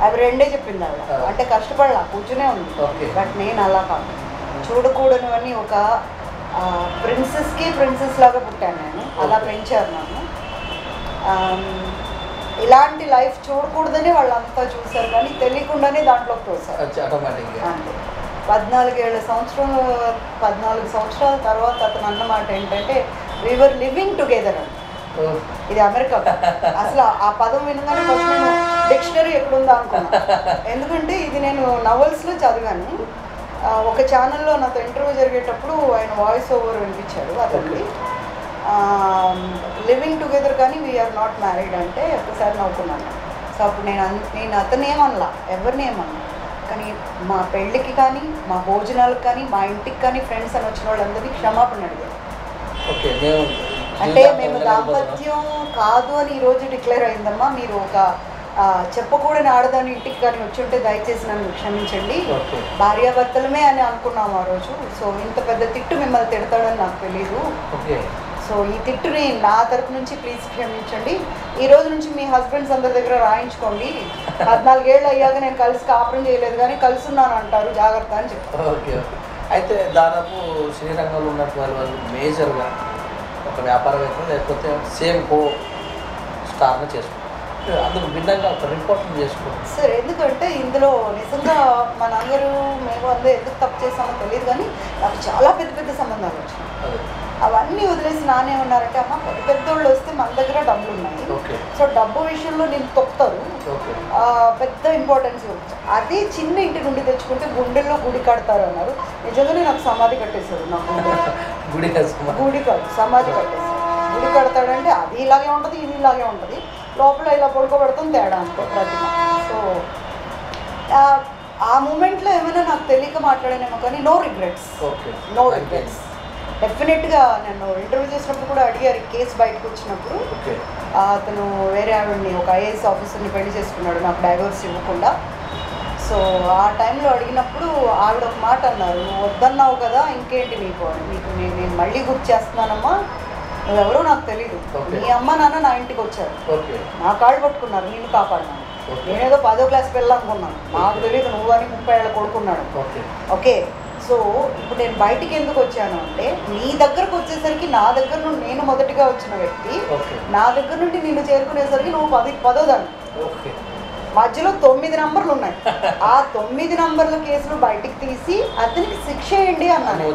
అవి రెండే చెప్పింది ఆవిడ. అంటే కష్టపడలా కూర్చునే ఉంది. బట్ నేను అలా కాదు, చూడకూడనివన్నీ ఒక ప్రిన్సెస్ లాగా పుట్టాను నేను, అలా పెంచారు నన్ను. ఇలాంటి లైఫ్ చూడకూడదని వాళ్ళంతా చూశారు కానీ తెలియకుండానే దాంట్లోకి తోసారు. అంతే 14 సంవత్సరాల తర్వాత అతను అన్నమాట ఏంటంటే వీ వర్ లివింగ్ టుగెదర్ అని. ఇది అమెరికా. అసలు ఆ పదం వినగానే ఫస్ట్ నేను డిక్షనరీ ఎక్కడుందా అనుకున్నా, ఎందుకంటే ఇది నేను నవల్స్లో చదివాను. ఒక ఛానల్లో నాతో ఇంటర్వ్యూ జరిగేటప్పుడు ఆయన వాయిస్ ఓవర్ వినిపించాడు అతనికి. లివింగ్ టుగెదర్ కానీ వీఆర్ నాట్ మ్యారీడ్ అంటే ఒకసారి నవ్వుకున్నాను. సో అప్పుడు నేను అతను ఏమనలా, ఎవరిని ఏమన్నా. కానీ మా పెళ్ళికి కానీ, మా భోజనాలకు కానీ, మా ఇంటికి కానీ ఫ్రెండ్స్ అని వచ్చిన వాళ్ళందరినీ క్షమాపణ అడిగారు. అంటే మేము దాంపత్యం కాదు అని ఈరోజు డిక్లేర్ అయిందమ్మా, మీరు ఒక చెప్పకూడని ఆడదాని ఇంటికి కానీ వచ్చి ఉంటే దయచేసి నన్ను క్షమించండి, భార్యాభర్తలమే అని అనుకున్నాము ఆ రోజు. సో ఇంత పెద్ద తిట్టు మిమ్మల్ని తిడతాడని నాకు తెలీదు. సో ఈ తిట్టుని నా తరపు నుంచి ప్లీజ్ క్షమించండి. ఈ రోజు నుంచి మీ హస్బెండ్స్ అందరి దగ్గర రాయించుకోండి, 14 ఏళ్ళు అయ్యాక నేను కలిసి కాపురం చేయలేదు కానీ కలిసి ఉన్నాను అంటారు, జాగ్రత్త అని చెప్పారు. ఓకే. అయితే దాదాపు శ్రీరంగంలో ఉన్నటువంటి వాళ్ళు మేజర్గా ఒక వ్యాపారవేత్త లేకపోతే సేమ్ కో స్టార్ని చేసుకుంటారు, అందుకు భిన్నంగా ఒక రిపోర్ట్ చేసుకోండి సార్. ఎందుకంటే ఇందులో నిజంగా మనందరూ మేము అందరూ ఎందుకు తప్పు చేస్తామో తెలియదు కానీ నాకు చాలా పెద్ద పెద్ద సంబంధాలు వచ్చినాయి. అవన్నీ వదిలేసి నానే ఉన్నారంటే అమ్మ పెద్ద పెద్దోళ్ళు వస్తే మన దగ్గర డబ్బులు ఉన్నాయి, సో డబ్బు విషయంలో నేను తొక్కుతారు, పెద్ద ఇంపార్టెన్స్ ఇవ్వచ్చు. అదే చిన్న ఇంటి నుండి తెచ్చుకుంటే గుండెల్లో గుడి కడతారు అన్నారు. నిజంగానే నాకు సమాధి కట్టేశారు. నాకు గుడి కాదు సమాధి కట్టేశారు. గుడి కడతాడంటే అది ఇలాగే ఉంటుంది, ఇది ఇలాగే ఉంటుంది, లోపల ఇలా పడుకోబెడతాం తేడా అంతే ప్రతిమ. సో ఆ మూమెంట్లో ఏమైనా నాకు తెలియక మాట్లాడానేమో కానీ నో రిగ్రెట్స్. డెఫినెట్గా నన్ను ఇంటర్వ్యూ చేసినప్పుడు కూడా అడిగారు, కేసు బయటకు వచ్చినప్పుడు అతను వేరే ఆవిడని ఒక ఐఏఎస్ ఆఫీసర్ని పెళ్లి చేసుకున్నాడు నాకు డైవర్స్ ఇవ్వకుండా. సో ఆ టైంలో అడిగినప్పుడు ఆవిడ ఒక మాట అన్నారు, నువ్వు వద్దన్నావు కదా ఇంకేంటి నీకు నేను మళ్ళీ గుర్తు చేస్తున్నానమ్మా, నువ్వెవరో నాకు తెలీదు, నీ అమ్మ నాన్న నా ఇంటికి వచ్చారు, నా కాళ్ళు పట్టుకున్నారు, నిన్ను కాపాడినాను, నేనేదో 10వ క్లాస్ వెళ్ళాలనుకున్నాను, నాకు తెలియదు నువ్వు అని 30 ఏళ్ళ కొడుకున్నాడు. ఓకే, సో ఇప్పుడు నేను బయటికి ఎందుకు వచ్చాను అంటే నీ దగ్గరకు వచ్చేసరికి నా దగ్గర నుండి నేను మొదటిగా వచ్చిన వ్యక్తి, నా దగ్గర నుండి నిన్ను చేరుకునేసరికి నువ్వు 10వ దాన్ని, మధ్యలో 9 నంబర్లు ఉన్నాయి, ఆ 9 నంబర్ల కేసులు బయటికి తీసి అతనికి శిక్ష వేయండి అన్నాను.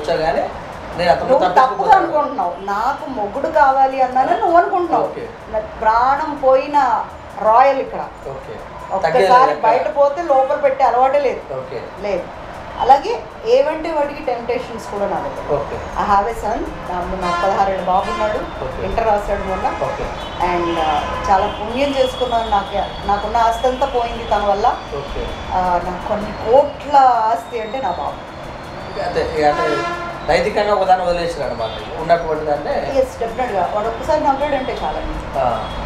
నువ్వు తప్పుగా అనుకుంటున్నావు, నాకు మొగుడు కావాలి అన్నాను నువ్వు అనుకుంటున్నావు. ప్రాణం పోయిన రాయల్ ఇక్కడ ఒక్కసారి బయట పోతే లోపల పెట్టే అలవాటే లేదు. అలాగే ఏవంటే వాటికి టెంప్టేషన్స్ కూడా నా దగ్గర. ఐ హ్యావ్ ఎ సన్, నాకు 16 ఏళ్ళ బాబు ఉన్నాడు, ఇంటర్ రాశాడు మొన్న. అండ్ చాలా పుణ్యం చేసుకున్నాను, నాకున్న ఆస్తి అంతా పోయింది తన వల్ల. నాకు కొన్ని కోట్ల ఆస్తి అంటే నా బాబు. నైతికంగా ఒకదాన్ని వదిలేసాడు అనమాట ఉన్నటువంటి అంటే. ఎస్ డెఫినెట్గా వాడు ఒక్కసారి నవ్వాడంటే చాలా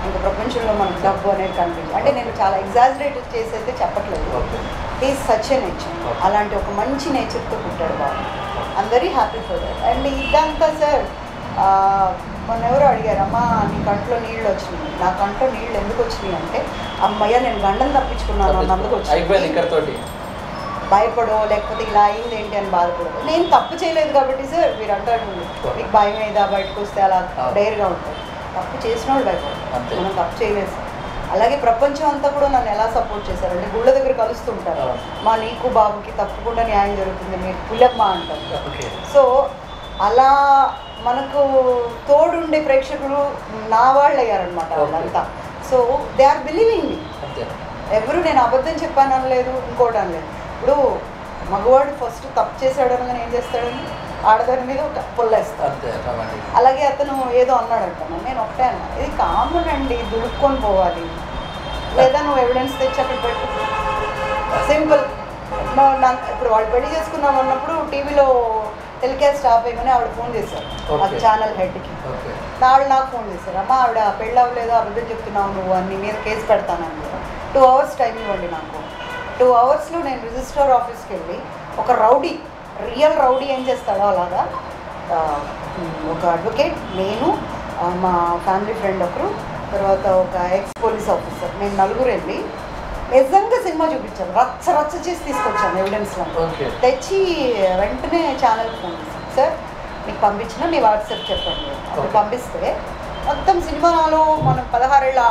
ఇంకా ప్రపంచంలో మనకు డబ్బు అనేది కనిపించింది. అంటే నేను చాలా ఎగ్జాజరేట్ చేసి అయితే చెప్పట్లేదు, ఈజ్ సచ్ ఎ నేచర్. అలాంటి ఒక మంచి నేచర్తో పుట్టాడు బాబు. I'm very happy for that. And ఇదంతా సార్ మొన్న ఎవరు అడిగారమ్మా నీ కంట్లో నీళ్ళు వచ్చినాయి, నా కంట్లో నీళ్ళు ఎందుకు వచ్చినాయి అంటే అమ్మయ్య నేను గండం తప్పించుకున్నాను అన్నందుకు వచ్చింది. ఇక్కడతోటి భయపడో లేకపోతే ఇలా అయింది ఏంటి అని బాధపడదు. నేను తప్పు చేయలేదు కాబట్టి సార్ మీరు అంటారు మీకు భయం ఏదా బయటకు వస్తే అలా డైర్గా ఉంటుంది. తప్పు చేసిన వాళ్ళు భయపడదు, మనం తప్పు చేయలేదు సార్. అలాగే ప్రపంచం అంతా కూడా నన్ను ఎలా సపోర్ట్ చేశారంటే గుళ్ళ దగ్గర కలుస్తుంటారు, మా నీకు బాబుకి తప్పకుండా న్యాయం జరుగుతుంది మీరు పులమ్మ అంటారు. సో అలా మనకు తోడుండే ప్రేక్షకులు నా వాళ్ళు అయ్యారనమాట వాళ్ళంతా. సో దే ఆర్ బిలీవింగ్ మీ. ఎవరు నేను అబద్ధం చెప్పాను అనలేదు, ఇంకోటి అనలేదు. ఇప్పుడు మగవాడు ఫస్ట్ తప్పు చేశాడు అనగానే ఏం చేస్తాడని ఆడదాని మీద పొల్లేస్తాడు. అలాగే అతను ఏదో అన్నాడంట, నేను ఒకటే అన్నా ఇది కామన్ అండి, దుడుక్కొని పోవాలి, లేదా నువ్వు ఎవిడెన్స్ తెచ్చి అక్కడ పెట్టు, సింపుల్. ఇప్పుడు వాళ్ళు పెళ్లి చేసుకున్నాం అన్నప్పుడు టీవీలో టెలికాస్ట్ ఆపేయమని ఆవిడ ఫోన్ చేశారు ఆ ఛానల్ హెడ్కి. ఆవిడ నాకు ఫోన్ చేశారు, అమ్మ ఆవిడ పెళ్ళి అవ్వలేదు అబద్ధం చెప్తున్నావు నువ్వు అని, మీద కేసు పెడతానని. 2 hours టైం ఇవ్వండి నాకు. 2 hours నేను రిజిస్టర్ ఆఫీస్కి వెళ్ళి ఒక రౌడీ, రియల్ రౌడీ ఏం చేస్తాడో అలాగా ఒక అడ్వకేట్, నేను మా ఫ్యామిలీ ఫ్రెండ్ ఒకరు, తర్వాత ఒక ఎక్స్ పోలీస్ ఆఫీసర్, మేము 4 వెళ్ళి నిజంగా సినిమా చూపించాను, రచ్చ రచ్చ చేసి తీసుకొచ్చాను ఎవిడెన్స్లో. తెచ్చి వెంటనే ఛానల్కి ఫోన్ చేశాను, సార్ మీకు పంపించిన మీ వాట్సాప్ చెప్పండి. అప్పుడు పంపిస్తే మొత్తం సినిమాలో మనం 16 ఏళ్ళ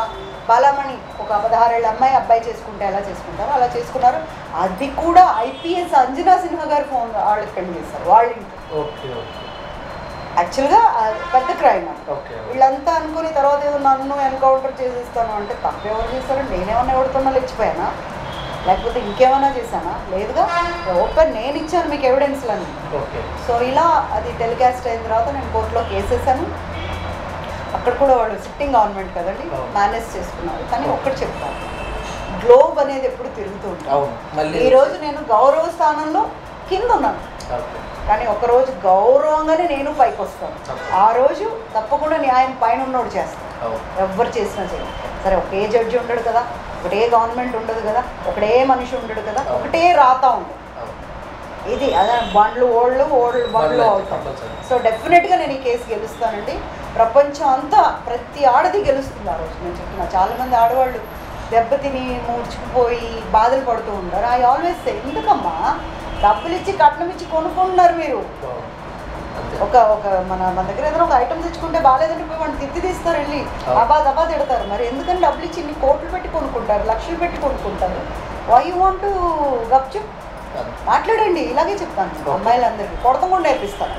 బాలమణి ఒక 16 ఏళ్ళ అమ్మాయి అబ్బాయి చేసుకుంటే ఎలా చేసుకుంటారో అలా చేసుకున్నారు. అది కూడా ఐపీఎస్ అంజనా సిన్హా గారు ఫోన్ వాళ్ళకి పెళ్లి చేస్తారు వాళ్ళ ఇంట్లో. యాక్చువల్గా పెద్ద క్రైమ్ వీళ్ళంతా అనుకుని తర్వాత ఏదో నన్ను ఎన్కౌంటర్ చేసేస్తాను అంటే తప్పు ఎవరు చేస్తారో, నేనేమన్నా ఎవరితోన్నా లేచిపోయానా లేకపోతే ఇంకేమైనా చేశానా? లేదుగా, ఓపెన్ నేను ఇచ్చాను మీకు ఎవిడెన్స్లన్నీ. సో ఇలా అది టెలికాస్ట్ అయిన తర్వాత నేను కోర్టులో కేసేసాను. అక్కడ కూడా వాళ్ళు సిట్టింగ్ గవర్నమెంట్ కదండి మేనేజ్ చేసుకున్నారు. కానీ ఒక్కటి చెప్తాను, గ్లోబ్ అనేది ఎప్పుడు తిరుగుతూ ఉంటుంది. ఈరోజు నేను గౌరవ స్థానంలో కింద ఉన్నాను, కానీ ఒకరోజు గౌరవంగానే నేను పైకి వస్తాను. ఆ రోజు తప్పకుండా న్యాయం పైన ఉన్నోడు చేస్తాను, ఎవ్వరు చేసినా చేయాలి. సరే ఒకే జడ్జి ఉండడు కదా, ఒకటే గవర్నమెంట్ ఉండదు కదా, ఒకటే మనిషి ఉండడు కదా, ఒకటే రాత ఉండదు. ఇది అదే బండ్లు ఓల్డ్ బండ్లు అవుతాం. సో డెఫినెట్గా నేను ఈ కేసు గెలుస్తానండి. ప్రపంచం అంతా ప్రతి ఆడది గెలుస్తుంది ఆ రోజు. నేను చెప్తున్నా, చాలామంది ఆడవాళ్ళు దెబ్బతిని మూర్చుకుపోయి బాధలు పడుతూ ఉంటారు. ఐ ఆల్వేస్ సే, ఎందుకమ్మా డబ్బులు ఇచ్చి కట్నం ఇచ్చి కొనుక్కుంటున్నారు మీరు? ఒక మన దగ్గర ఏదైనా ఒక ఐటమ్ తెచ్చుకుంటే బాగాలేదంటే పోయి వాళ్ళు తిత్తి తీస్తారు, వెళ్ళి దబా తిడతారు. మరి ఎందుకని డబ్బులు ఇచ్చి ఇన్ని కోట్లు పెట్టి కొనుక్కుంటారు, లక్షలు పెట్టి కొనుక్కుంటారు? వై యూ వాంట్ టు గప్చుప్ మాట్లాడండి. ఇలాగే చెప్తాను అమ్మాయిలందరికీ, కొడతాం నేర్పిస్తాను,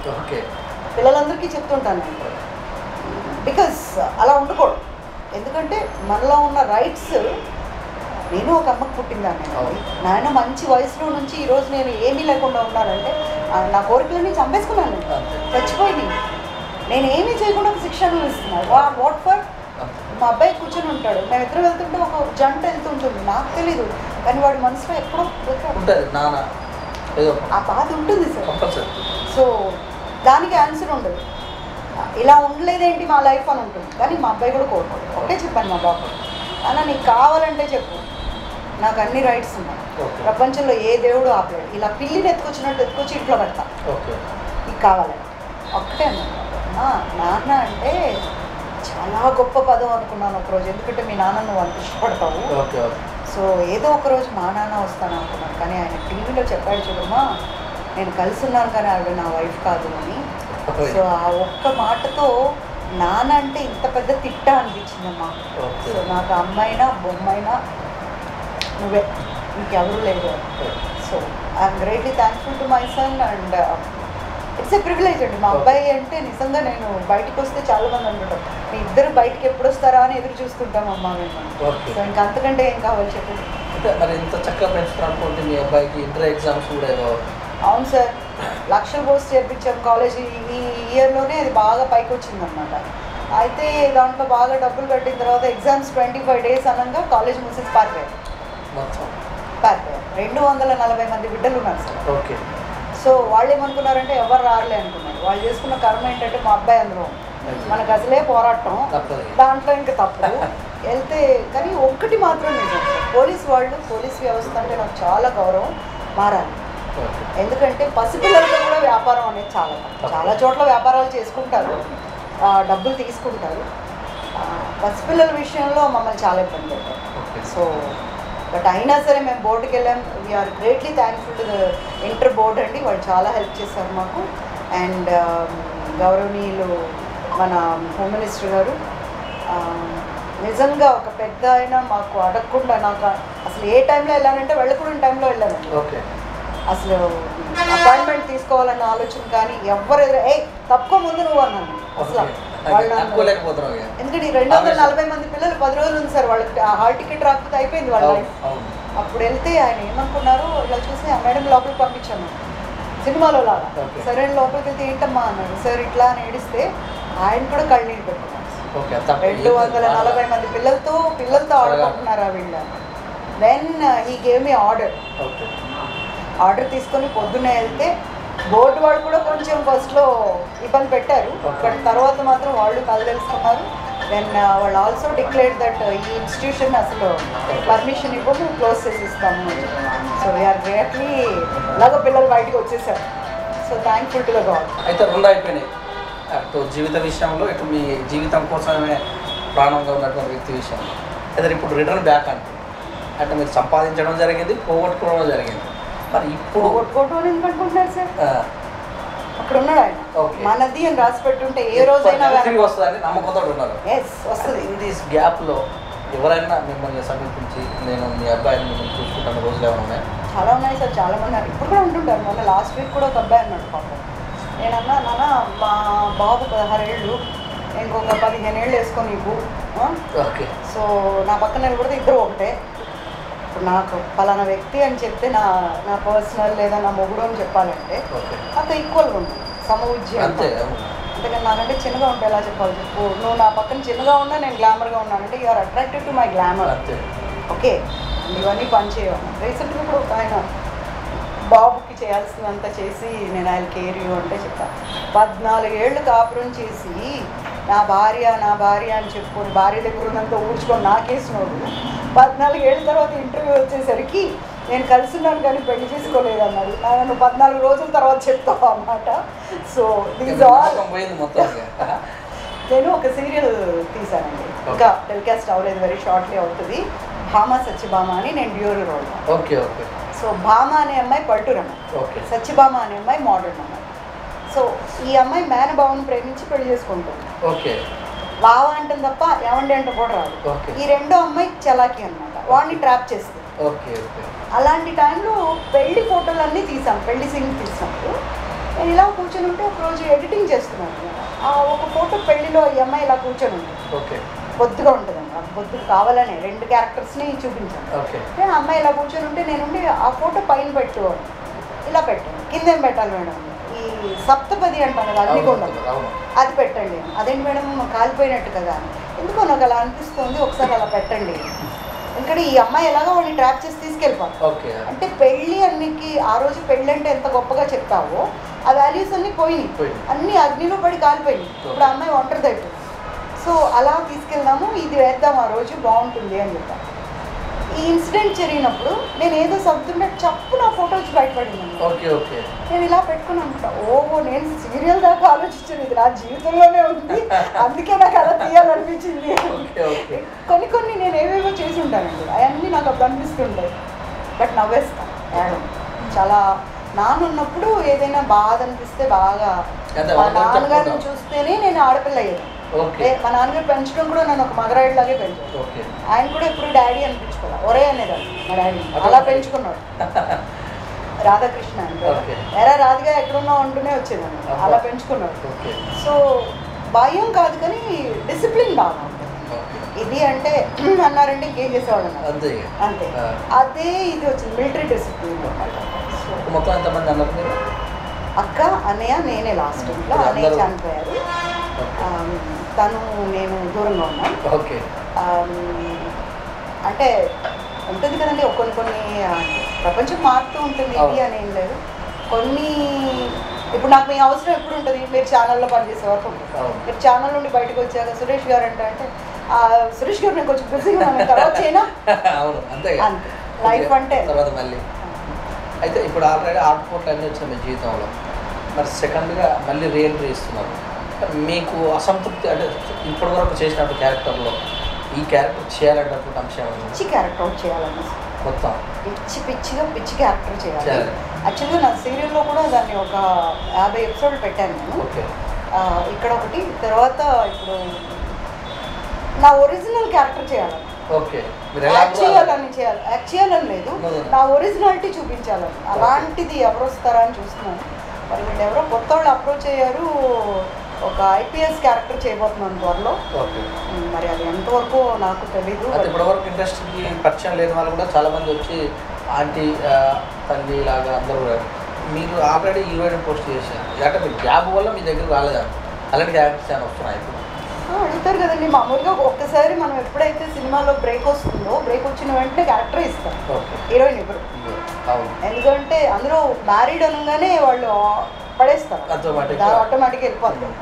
పిల్లలందరికీ చెప్తుంటాను. బికాస్ అలా ఉండకూడదు. ఎందుకంటే మనలో ఉన్న రైట్స్, నేను ఒక అమ్మకు పుట్టిందాన్ని, నాయన మంచి వయసులో నుంచి ఈరోజు నేను ఏమీ లేకుండా ఉన్నానంటే నా కోరికలన్నీ చంపేసుకున్నాను, చచ్చిపోయింది. నేను ఏమీ చేయకుండా ఒక శిక్షణ ఇస్తున్నాను. What for? మా అబ్బాయి కూర్చొని ఉంటాడు, మేము ఇద్దరు వెళ్తుంటే ఒక జంట వెళ్తుంటుంది, నాకు తెలీదు, కానీ వాడి మనసులో ఎప్పుడో ఆ బాధ ఉంటుంది సార్. సో దానికి ఆన్సర్ ఉండదు. ఇలా ఉండలేదేంటి మా లైఫ్ అని ఉంటుంది. కానీ మా అబ్బాయి కూడా కోరుకోడు. ఒకే చెప్పాను మా బాబు, అన్న నీకు కావాలంటే చెప్పు, నాకు అన్ని రైట్స్ ఉన్నాయి, ప్రపంచంలో ఏ దేవుడు ఆపలేడు. ఇలా పిల్లిని ఎత్తుకొచ్చినట్టు ఎత్తుకొచ్చి ఇంట్లో పెడతా, నీకు కావాలంటే. ఒక్కటే అన్నా, నాన్న అంటే చాలా గొప్ప పదం అనుకున్నాను ఒకరోజు. ఎందుకంటే మీ నాన్న నువ్వు అంత ఇష్టపడతావు. సో ఏదో ఒకరోజు మా నాన్న వస్తాను అనుకున్నాను. కానీ ఆయన టీవీలో చెప్పాడు, చూడమ్మా నేను కలిసి ఉన్నాను కానీ ఆవిడ నా వైఫ్ కాదు అని. సో ఆ ఒక్క మాటతో నాన్న అంటే ఇంత పెద్ద తిట్ట అనిపించిందమ్మా. సో నాకు అమ్మైనా బొమ్మైనా నువ్వే, ఇంకెవరూ లేదు. So I'm greatly thankful to my son and it's a privilege అండి. మా అబ్బాయి అంటే నిజంగా నేను బయటకు వస్తే చాలామంది అంటుంటారు, మీ ఇద్దరు బయటకు ఎప్పుడు వస్తారా అని ఎదురు చూస్తుంటామమ్మా మేము. సో ఇంకా అంతకంటే ఏం కావాలి చెప్పండి. మరి ఇంత చక్కగా పెంచుతున్నటువంటి మీ అబ్బాయికి ఇంటర్ ఎగ్జామ్స్ కూడా ఏదో? అవును సార్, లక్షల పోస్ట్ చేర్పించాం కాలేజీ. ఈ ఇయర్లోనే అది బాగా పైకి వచ్చిందనమాట. అయితే దాంట్లో బాగా డబ్బులు కట్టిన తర్వాత ఎగ్జామ్స్ 25 days అనగా కాలేజ్ మూసేసి పారిపోయారు. 240 మంది బిడ్డలు ఉన్నారు సార్. ఓకే. సో వాళ్ళు ఏమనుకున్నారంటే ఎవరు రారులే అనుకున్నారు. వాళ్ళు చేసుకున్న కర్మ ఏంటంటే మా అబ్బాయి అందులో, మనకు అసలే పోరాటం, దాంట్లో ఇంకా తప్పు వెళ్తే. కానీ ఒక్కటి మాత్రం నిజం, పోలీస్ వ్యవస్థ అంటే నాకు చాలా గౌరవం, మారాలి. ఎందుకంటే పసిపిల్లలతో కూడా వ్యాపారం అనేది చాలా చోట్ల వ్యాపారాలు చేసుకుంటారు, డబ్బులు తీసుకుంటారు. పసిపిల్లల విషయంలో మమ్మల్ని చాలా ఇబ్బంది పెట్టారు. సో బట్ అయినా సరే మేము బోర్డుకి వెళ్ళాం. We are greatly thankful to the inter board అండి, వాళ్ళు చాలా హెల్ప్ చేశారు మాకు. అండ్ గౌరవనీయులు మన హోమ్ మినిస్టర్ గారు నిజంగా ఒక పెద్ద ఆయన మాకు అడగకుండా, నాకు అసలు ఏ టైంలో వెళ్ళానంటే వెళ్ళకూడని టైంలో వెళ్ళానండి. అసలు అపాయింట్మెంట్ తీసుకోవాలన్న ఆలోచన కానీ ఎవరు తక్కువ ముందు నువ్వు అన్నాను అసలు. వాళ్ళు ఎందుకంటే 240 మంది పిల్లలు 10 రోజులు ఉంది సార్, వాళ్ళకి హాల్ టికెట్ రాకపోతే అయిపోయింది వాళ్ళ లైఫ్. అప్పుడు వెళ్తే ఆయన ఏమనుకున్నారు, ఇలా చూసి ఆ మేడం లోపలికి పంపించాను సినిమాలో లాగా. సరే లోపలికి వెళ్తే ఏంటమ్మా అన్నాడు. సార్ ఇట్లా అని ఏడిస్తే ఆయన కూడా కళ్ళనీళ్ళు పెట్టుకున్నారు. 240 మంది పిల్లలతో ఆడుకుంటున్నారు ఆ వీళ్ళ. Then he gave me order తీసుకొని పొద్దున్నే వెళ్తే బోర్డు వాళ్ళు కూడా కొంచెం ఫస్ట్లో ఇబ్బంది పెట్టారు, బట్ తర్వాత మాత్రం వాళ్ళు కళ్ళు తెలుసుకున్నారు. దెన్ వాళ్ళు ఆల్సో డిక్లేర్డ్ దట్ ఈ ఇన్స్టిట్యూషన్ అసలు పర్మిషన్ ఇవ్వము, క్లోజ్ చేసి ఇస్తాము. సో వీఆర్ గ్రేట్లీ ఇలాగ పిల్లలు బయటకు వచ్చేసారు. So thankful to the God. అయితే 2 అయిపోయినాయి, అటు జీవిత విషయంలో, ఇటు మీ జీవితం కోసమే ప్రాణంగా ఉన్నటువంటి వ్యక్తి విషయంలో. అయితే ఇప్పుడు రిటర్న్ బ్యాక్ అంటే మీరు సంపాదించడం జరిగింది, పోగొట్టుకోవడం జరిగింది. మరి ఇప్పుడు పోగొట్టుకోవడం ఎందుకంటున్నారు సార్? అక్కడ ఉన్నాడు ఆయన, మనది అని రాసి పెట్టుంటే ఏ రోజైనా వస్తుందని నమ్మకంతో ఉన్నారు. వస్తుంది. ఇన్ దిస్ గ్యాప్లో ఎవరైనా మిమ్మల్ని సమీపించి నేను మీ అబ్బాయిని మిమ్మల్ని చూసుకుంటాను రోజులు ఏమైనా ఉన్నాయి? చాలా ఉన్నాయి సార్, చాలా మంది అన్నారు. ఇప్పుడు కూడా ఉంటుంటారు. మొన్న లాస్ట్ వీక్ కూడా ఒక అబ్బాయి అన్నాడు పాపం. నేనన్నా, నాన్న మా బాబు 16 ఏళ్ళు, ఇంకొక 15 ఏళ్ళు వేసుకొని నీకు. ఓకే. సో నా పక్కన నిలబడితే ఇద్దరు ఒకటే. ఇప్పుడు నాకు పలానా వ్యక్తి అని చెప్తే నా పర్సనల్ లేదా నా మొగుడు అని చెప్పాలంటే అంత ఈక్వల్గా ఉంటుంది, సమవుజ్యం. అంతేకాని నాకంటే చిన్నగా ఉంటే ఎలా చెప్పాలి చెప్పు? నువ్వు నా పక్కన చిన్నగా ఉన్నా నేను గ్లామర్గా ఉన్నానంటే you are attracted to my glamour. Okay, ఇవన్నీ పని చేయను. రీసెంట్గా కూడా ఒక ఆయన బాబుకి చేయాల్సినంత చేసి నేను ఆయన కేర్ యూ అంటే చెప్తాను. 14 ఏళ్ళు కాపురం చేసి నా భార్య అని చెప్పుకొని భార్య దగ్గర ఉన్నంత ఊడ్చుకొని నాకేసినోడు 14 ఏళ్ళ తర్వాత ఇంటర్వ్యూ వచ్చేసరికి నేను కలిసిన్నాను కానీ పెళ్లి చేసుకోలేదు అన్నాడు. నన్ను 14 రోజుల తర్వాత చెప్తావు అన్నమాట. సో దీస్ ఆల్ నేను ఒక సీరియల్ తీసానండి, ఇంకా టెలికాస్ట్ అవ్వలేదు, వెరీ షార్ట్లీ అవుతుంది. భామ సత్యభామ అని నేను dual role. Okay okay. So Bhama అనే అమ్మాయి పల్టూరమ్మ, సత్యభామ అనే అమ్మాయి మోడర్న్ అమ్మాయి. సో ఈ అమ్మాయి మేనబావను ప్రేమించి పెళ్లి చేసుకుంటుంది. ఓకే. బావ అంటుంది తప్ప ఏమండి అంటే కూడా రాదు. ఈ రెండో అమ్మాయి చలాకి అనమాట, వాడిని ట్రాప్ చేస్తుంది. Okay okay. అలాంటి టైంలో పెళ్లి ఫోటోలు అన్నీ తీసాం, పెళ్లి సీన్ తీసినప్పుడు నేను ఇలా కూర్చొని ఉంటే ఒకరోజు ఎడిటింగ్ చేస్తున్నాను అనమాట. ఆ ఒక ఫోటో పెళ్లిలో ఈ అమ్మాయి ఇలా కూర్చొని ఉంటుంది. ఓకే. బొద్దుగా ఉంటుంది అన్నమాట, బొద్దుగా కావాలనే 2 క్యారెక్టర్స్ని చూపించాను. నేను అమ్మాయి ఇలా కూర్చొని ఉంటే నేనుండి ఆ ఫోటో పైన పెట్టు ఇలా పెట్టాను. కింద ఏం పెట్టాలి మేడం, ఈ సప్తపది అంటాను కదా అగ్నికొండం, అది పెట్టండి. అదేంటి మేడం కాలిపోయినట్టు కదా, ఎందుకో నాకు అలా అనిపిస్తుంది, ఒకసారి అలా పెట్టండి. ఇక్కడ ఈ అమ్మాయి ఎలాగో వాడిని ట్రాప్ చేసి తీసుకెళ్ళిపోతాం. అంటే పెళ్ళి అన్నికి ఆ రోజు పెళ్ళి అంటే ఎంత గొప్పగా చెప్తావో ఆ వాల్యూస్ అన్నీ పోయినాయి, అన్నీ అగ్నిలో పడి కాలిపోయినాయి. ఇప్పుడు ఆ అమ్మాయి ఒంటరిది అయిపోయింది. సో అలా తీసుకెళ్దాము, ఇది వేద్దాం, ఆ రోజు బాగుంటుంది అని చెప్పాను. ఈ ఇన్సిడెంట్ జరిగినప్పుడు నేను ఏదో సర్దుంటే చప్పు నా ఫోటో వచ్చి బయటపడింది. నేను ఇలా పెట్టుకుని అనుకుంటా, ఓహో నేను సీరియల్ దాకా ఆలోచించాను, ఇది నా జీవితంలోనే ఉంది, అందుకే నాకు అలా తీయాలనిపించింది. కొన్ని నేను ఏవేవో చేసి ఉంటానండి, అవన్నీ నాకు అప్పుడు అనిపిస్తుంటాయి. But నవ్వేస్తాను madam. చాలా నాన్నున్నప్పుడు ఏదైనా బాధ అనిపిస్తే బాగా మా నాన్నగారిని చూస్తేనే నేను ఆడపిల్ల అయ్యాను. మా నాన్నగారు పెంచడం కూడా నన్ను ఒక మగరాయిలాగే పెంచాడు. ఆయన కూడా ఎప్పుడు డాడీ అనిపించుకోవాలి, ఒరే అనేదాన్ని మా డాడీ, అలా పెంచుకున్నాడు. రాధాకృష్ణ అంటే ఎరా రాధిగా ఎక్కడున్నా ఉంటూనే వచ్చేదాన్ని, అలా పెంచుకున్నాడు. సో భయం కాదు కానీ డిసిప్లిన్ బాగా ఉంటుంది. ఇది అంటే అన్నారంటే ఇంకేం చేసేవాడు అంతే. అదే ఇది వచ్చింది మిలిటరీ డిసిప్లిన్. మొత్తం ఎంతమంది అన్నారు మీరు? అక్క, అన్నయ్య, నేనే లాస్ట్ ఇంట్లో. అన్నయ్య చనిపోయారు, తను నేను దూరంగా ఉన్నాను. ఓకే. అంటే ఉంటుంది కదండి, కొన్ని ప్రపంచం మారుతూ ఉంటుంది, ఇది అని ఏం లేదు. కొన్ని ఇప్పుడు నాకు మీ అవసరం ఎప్పుడు ఉంటుంది, మీరు ఛానల్లో పనిచేసే వరకు ఉంటుంది. మీరు ఛానల్ నుండి బయటకు వచ్చాక సురేష్ గారు అంటే సురేష్ గారు నేను కొంచెం బిజీగా ఉన్నాను, తర్వాత చేయనా, అంతే లైఫ్ అంటే. మళ్ళీ అయితే ఇప్పుడు ఆల్రెడీ ఆర్ట్పోర్ట్ అన్నీ వచ్చిన మీ జీవితంలో, మరి సెకండ్గా మళ్ళీ రీఎంట్రీ ఇస్తున్నారు. మీకు అసంతృప్తి అంటే ఇప్పటివరకు చేసినట్టు క్యారెక్టర్లో ఈ క్యారెక్టర్ చేయాలన్నటువంటి అంశం, పిచ్చి క్యారెక్టర్ చేయాలన్న, మొత్తం పిచ్చి క్యారెక్టర్ చేయాలి. యాక్చువల్గా నా సీరియల్లో కూడా దాన్ని ఒక 50 ఎపిసోడ్లు పెట్టాను నేను. ఇక్కడ ఒకటి, తర్వాత ఇప్పుడు నా ఒరిజినల్ క్యారెక్టర్ చేయాలని, యాక్ట్ చేయాలని లేదు, నా ఒరిజినాలిటీ చూపించాలని. అలాంటిది ఎవరు వస్తారా అని చూస్తున్నాను. మరి వీళ్ళు ఎవరో కొత్త వాళ్ళు అప్రోచ్ అయ్యారు, ఒక IPS క్యారెక్టర్ చేయబోతున్నాను త్వరలో. మరి అది ఎంతవరకు నాకు తెలీదు. ఇప్పటివరకు ఇండస్ట్రీకి పరిచయం లేని వాళ్ళు కూడా చాలామంది వచ్చి ఆంటీ తల్లి లాగా అందరూ, మీరు ఆల్రెడీ హీరోయిన్ పోస్ట్ చేశారు, లేకపోతే మీ జాబ్ వల్ల మీ దగ్గర రాలేదా అలాంటి క్యారెక్టర్స్ ఏమైనా వస్తున్నాయి? అడుగుతారు కదండి, మామూలుగా ఒక్కసారి మనం ఎప్పుడైతే సినిమాలో బ్రేక్ వస్తుందో, బ్రేక్ వచ్చిన వెంటనే క్యారెక్టర్ ఇస్తాం, హీరోయిన్ ఇప్పుడు. ఎందుకంటే అందరూ మ్యారీడ్ అనగానే వాళ్ళు పడేస్తారు, ఆటోమేటిక్గా వెళ్ళిపోతారు.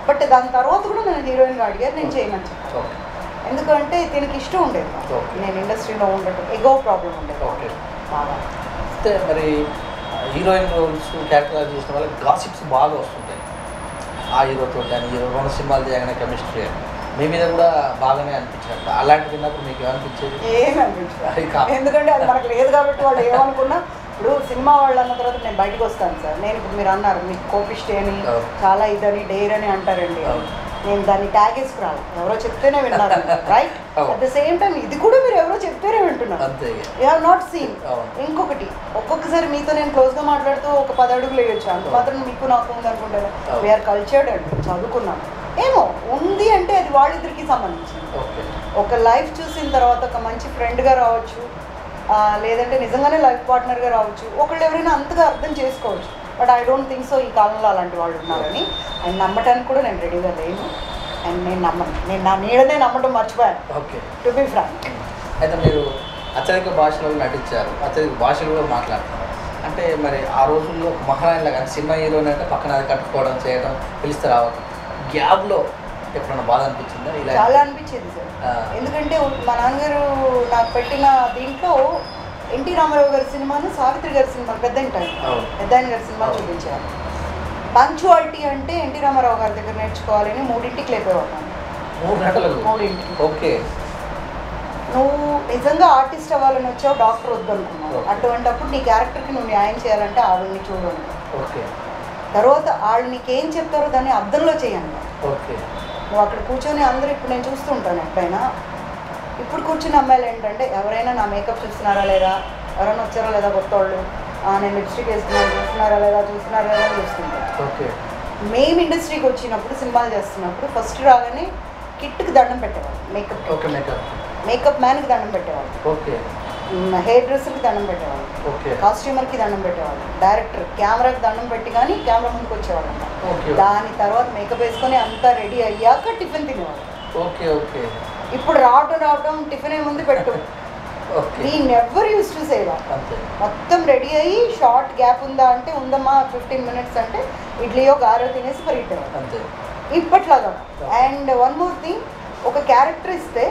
బట్ దాని తర్వాత కూడా నేను హీరోయిన్గా అడిగారు, నేను చేయమని చెప్పాను. ఎందుకంటే దీనికి ఇష్టం ఉండేది, నేను ఇండస్ట్రీలో ఉండటం, ఎగో ప్రాబ్లం ఉండేది బాగా. అయితే మరి హీరోయిన్ రోల్స్ క్యారెక్టర్ చేసిన వాళ్ళకి గాసిప్స్ బాగా వస్తుంటాయి, ఆ హీరోతో కానీ హీరో 2 సినిమాలు చేయగానే కెమిస్ట్రీ మీ మీద కూడా బాగానే అనిపించినట్టు, అలాంటిది విన్నప్పుడు మీకు ఏమనిపించేది? ఏమి అనిపించదు, ఎందుకంటే అది మనకు లేదు కాబట్టి. వాళ్ళు ఏమనుకున్నా, ఇప్పుడు సినిమా వాళ్ళు అన్న తర్వాత నేను బయటకు వస్తాను సార్, నేను ఇప్పుడు మీరు అన్నారు మీకు కోపిష్టి అని, చాలా ఇదని డేర్ అని అంటారండి, నేను దాన్ని ట్యాగ్ వేసుకురాలి, ఎవరో చెప్తేనే విన్నారు, right? At the same time ఇది కూడా మీరు ఎవరో చెప్తేనే వింటున్నారు, యూ హ్యావ్ నాట్ సీన్. ఇంకొకటి, ఒక్కొక్కసారి మీతో నేను క్లోజ్గా మాట్లాడుతూ ఒక 10 అడుగులు వేయొచ్చు, అంత మాత్రం మీకు నాకు ఉంది అనుకుంటాను. వీఆర్ కల్చర్డ్ అండి, చదువుకున్నాను, ఏమో ఉంది అంటే అది వాళ్ళిద్దరికి సంబంధించింది. ఒక లైఫ్ చూసిన తర్వాత ఒక మంచి ఫ్రెండ్గా రావచ్చు, లేదంటే నిజంగానే లైఫ్ పార్ట్నర్గా రావచ్చు, ఒకళ్ళు ఎవరైనా అంతగా అర్థం చేసుకోవచ్చు. But I don't think so ఈ కాలంలో అలాంటి వాళ్ళు ఉన్నారని. అండ్ నమ్మటానికి కూడా నేను రెడీగా లేను, అండ్ నేను నమ్మను, నేను నా నీడనే నమ్మటం మర్చిపోయాను, టు బి ఫ్రాంక్. అయితే మీరు అత్యధిక భాషలో నటించారు, అత్యధిక భాషలు కూడా మాట్లాడతారు. అంటే మరి ఆ రోజుల్లో మహారాణిలా కానీ సినిమా హీరోని అంటే పక్కన అది కట్టుకోవడం చేయడం పిలిస్తే రావడం గ్యాప్లో ఎప్పుడన్నా బాధ అనిపించిందా? ఇలా చాలా అనిపించింది సార్. ఎందుకంటే మా నాన్నగారు నాకు పెట్టిన దీంట్లో ఎన్టీ రామారావు గారి సినిమాను, సావిత్రి గారి సినిమా, పెద్దాయన గారి సినిమా చూపించారు. పంక్చువాలిటీ అంటే ఎన్టీ రామారావు గారి దగ్గర నేర్చుకోవాలని 3ంటికి లేపేవాళ్ళం. 3 గంటలకు? 3ంటికి. ఓకే. నువ్వు నిజంగా ఆర్టిస్ట్ అవ్వాలని వచ్చావు, డాక్టర్ వద్దనుకున్నావు. అటువంటిప్పుడు నీ క్యారెక్టర్కి నువ్వు న్యాయం చేయాలంటే ఆవిడని చూడండి. ఓకే. తర్వాత వాళ్ళు నీకేం చెప్తారో దాన్ని అర్థంలో చేయండి. ఓకే. నువ్వు అక్కడ కూర్చొని అందరూ ఇప్పుడు నేను చూస్తూ ఉంటాను ఎప్పుడైనా, ఇప్పుడు కూర్చుని అమ్మాయిలు ఏంటంటే ఎవరైనా నా మేకప్ చూస్తున్నారా లేదా, ఎవరైనా వచ్చారా లేదా కొత్త వాళ్ళు, నేను లిప్స్టిక్ వేసుకున్నాను చూస్తున్నారా లేదా చూస్తుంటాను. ఓకే. మేము ఇండస్ట్రీకి వచ్చినప్పుడు సినిమాలు చేస్తున్నప్పుడు ఫస్ట్ రాగానే కిట్కి దండం పెట్టేవాళ్ళు, మేకప్ మ్యాన్కి దండం పెట్టేవాళ్ళు, హెయిర్ డ్రెస్సర్కి దండం పెట్టేవాళ్ళు, కాస్ట్యూమర్కి దండం పెట్టేవాళ్ళు, డైరెక్టర్ కెమెరాకి దండం పెట్టి కానీ కెమెరా ముందుకు వచ్చేవాళ్ళు. దాని తర్వాత మేకప్ వేసుకొని అంతా రెడీ అయ్యాక టిఫిన్ తినేవాళ్ళు. ఇప్పుడు రావటం టిఫిన్ ఏముంది పెట్టు, we never use to say that. మొత్తం రెడీ అయ్యి షార్ట్ గ్యాప్ ఉందా అంటే ఉందమ్మా 15 minutes అంటే ఇడ్లీయో గారో తినేసి పరిగెట్టేవాళ్ళు ఇప్పట్లాగా. అండ్ వన్ మోర్ థింగ్, ఒక క్యారెక్టర్ ఇస్తే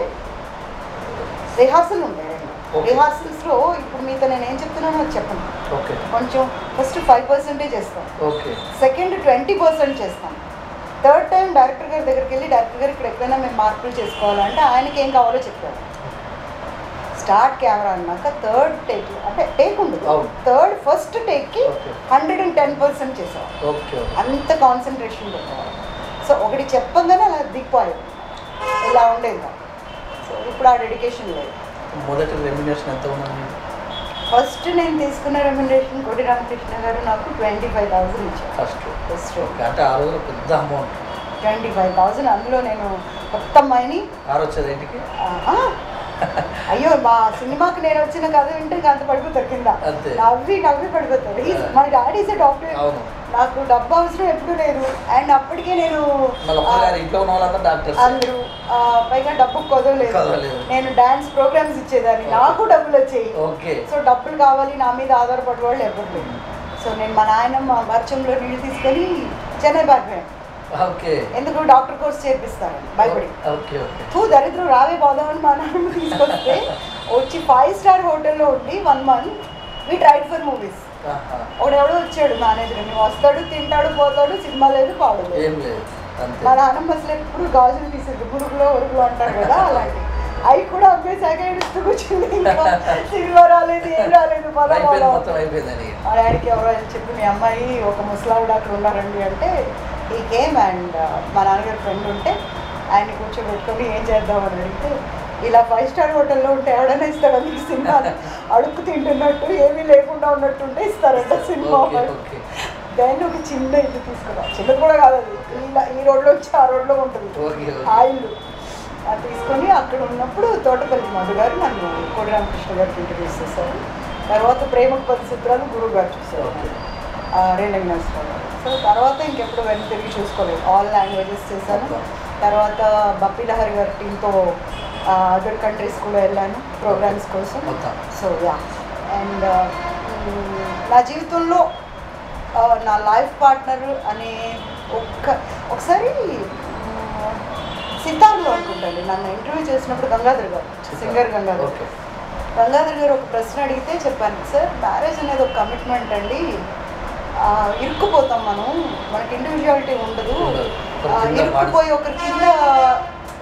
రిహార్సల్ ఉండేది. రిహార్సల్స్లో ఇప్పుడు మీతో నేను ఏం చెప్తున్నానో అది చెప్పండి. కొంచెం ఫస్ట్ 5% చేస్తాం, సెకండ్ 20% చేస్తాం, థర్డ్ టైం డైరెక్టర్ గారి దగ్గరికి వెళ్ళి డైరెక్టర్ గారు ఇక్కడ ఎక్కడైనా మేము మార్పులు చేసుకోవాలంటే ఆయనకి ఏం కావాలో చెప్పారు. స్టార్ట్ కెమెరా అన్నాక థర్డ్ టేక్ అంటే టేక్ ఉండదు, ఫస్ట్ టేక్కి 110% చేసాం. అంత కాన్సన్ట్రేషన్ పెట్టేవారు. సో ఒకటి చెప్పంగానే అలా దిగిపోయారు, ఇలా ఉండేది. సో ఇప్పుడు ఆ డెడికేషన్ లేదు. మొదటి రెమ్యునరేషన్ ఎంత ఉన్నది? ఫస్ట్ నేను తీసుకున్న రెమ్యునరేషన్ కోటి రామకృష్ణ గారు నాకు 25,000 ఇచ్చారు. ఫస్ట్ అంటే ఆ రోజు పెద్ద అమౌంట్. 25,000. అందులో నేను కొత్త అమ్మాయిని వచ్చేది ఇంటికి. అయ్యో మా సినిమాకి నేను వచ్చిన కథ వింటే అంత పడిపోతారు కింద, నవ్వి పడిపోతారు. మా డాడీ ఈజ్ ఎ డాక్టర్, నాకు డబ్బు అవసరం ఎప్పుడు లేదు. అండ్ అప్పటికే నేను అందరూ పైగా డబ్బు కుదరలేదు. నేను డాన్స్ ప్రోగ్రామ్స్ ఇచ్చేదాన్ని, నాకు డబ్బులు వచ్చాయి. సో డబ్బులు కావాలి, నా మీద ఆధారపడే వాళ్ళు ఎవరు లేదు. సో నేను మా నాయనమ్మ వర్షంలో నీళ్ళు తీసుకొని చెన్నై బాగిపోయాను. ఎందుకు డాక్టర్ కోర్స్ చేర్పిస్తాను భయపడి. దరిద్రం రావే పోదామని మా నాన్న తీసుకొస్తే వచ్చి 5-star హోటల్లో ఉండి 1 month we tried for movies. ఒకడెవడో వచ్చాడు మేనేజర్, నువ్వు వస్తాడు తింటాడు పోతాడు, సినిమా లేదు పాడు లేదు. మా నాన్నమ్మ అసలు ఎప్పుడు గాజులు తీసేది, గురుగులో ఒరుగులో అంటారు కదా, అలాంటి అవి కూడా అభ్యాసాక ఏడుస్తూ కూర్చుంది. ఇంకా సినిమా రాలేదు, ఏం రాలేదు, పదా మా డాడీకి ఎవరో చెప్పి మీ అమ్మాయి ఒక ముసలావిడ డాక్టర్ ఉన్నారండి అంటే ఈ కేమ్. అండ్ మా నాన్నగారి ఫ్రెండ్ ఉంటే ఆయన కూర్చోబెట్టుకొని ఏం చేద్దామని అడిగితే ఇలా 5-star హోటల్లో ఉంటే ఎవడైనా ఇస్తాడా మీకు సినిమా, అడుక్కు తింటున్నట్టు ఏమీ లేకుండా ఉన్నట్టుంటే ఇస్తారంట సినిమా. దాన్ని ఒక చిన్న ఇల్లు తీసుకురా, చిన్నది కూడా కాదు అది, ఇలా ఈ రోడ్లో వచ్చి ఆ రోడ్లో ఉంటుంది ఆ ఇల్లు. అది తీసుకొని అక్కడ ఉన్నప్పుడు తోటపల్లి మధు గారు నన్ను కోటి రామకృష్ణ గారికి ఇంట్రడ్యూస్ చేశారు. తర్వాత ప్రేమకు 10 సూత్రాలు గురువు గారు చూశారు, రేణుగారు. సో తర్వాత ఇంకెప్పుడు వెనక్కి తిరిగి చూసుకోలేదు, ఆల్ లాంగ్వేజెస్ చేశాను. తర్వాత బప్పీ లహరి గారి టీంతో అదర్ కంట్రీస్ కూడా వెళ్ళాను ప్రోగ్రామ్స్ కోసం. So yeah. అండ్ నా జీవితంలో నా లైఫ్ పార్ట్నర్ అనే ఒకసారి సితార్లో అనుకుంటాను నన్ను ఇంటర్వ్యూ చేసినప్పుడు గంగాధర్ గారు, సింగర్ గంగాధర్ గారు ఒక ప్రశ్న అడిగితే చెప్పాను, సార్ మ్యారేజ్ అనేది ఒక కమిట్మెంట్ అండి, ఇరుక్కుపోతాం మనకి ఇండివిజువాలిటీ ఉండదు, ఇరుక్కుపోయి ఒకరి కింద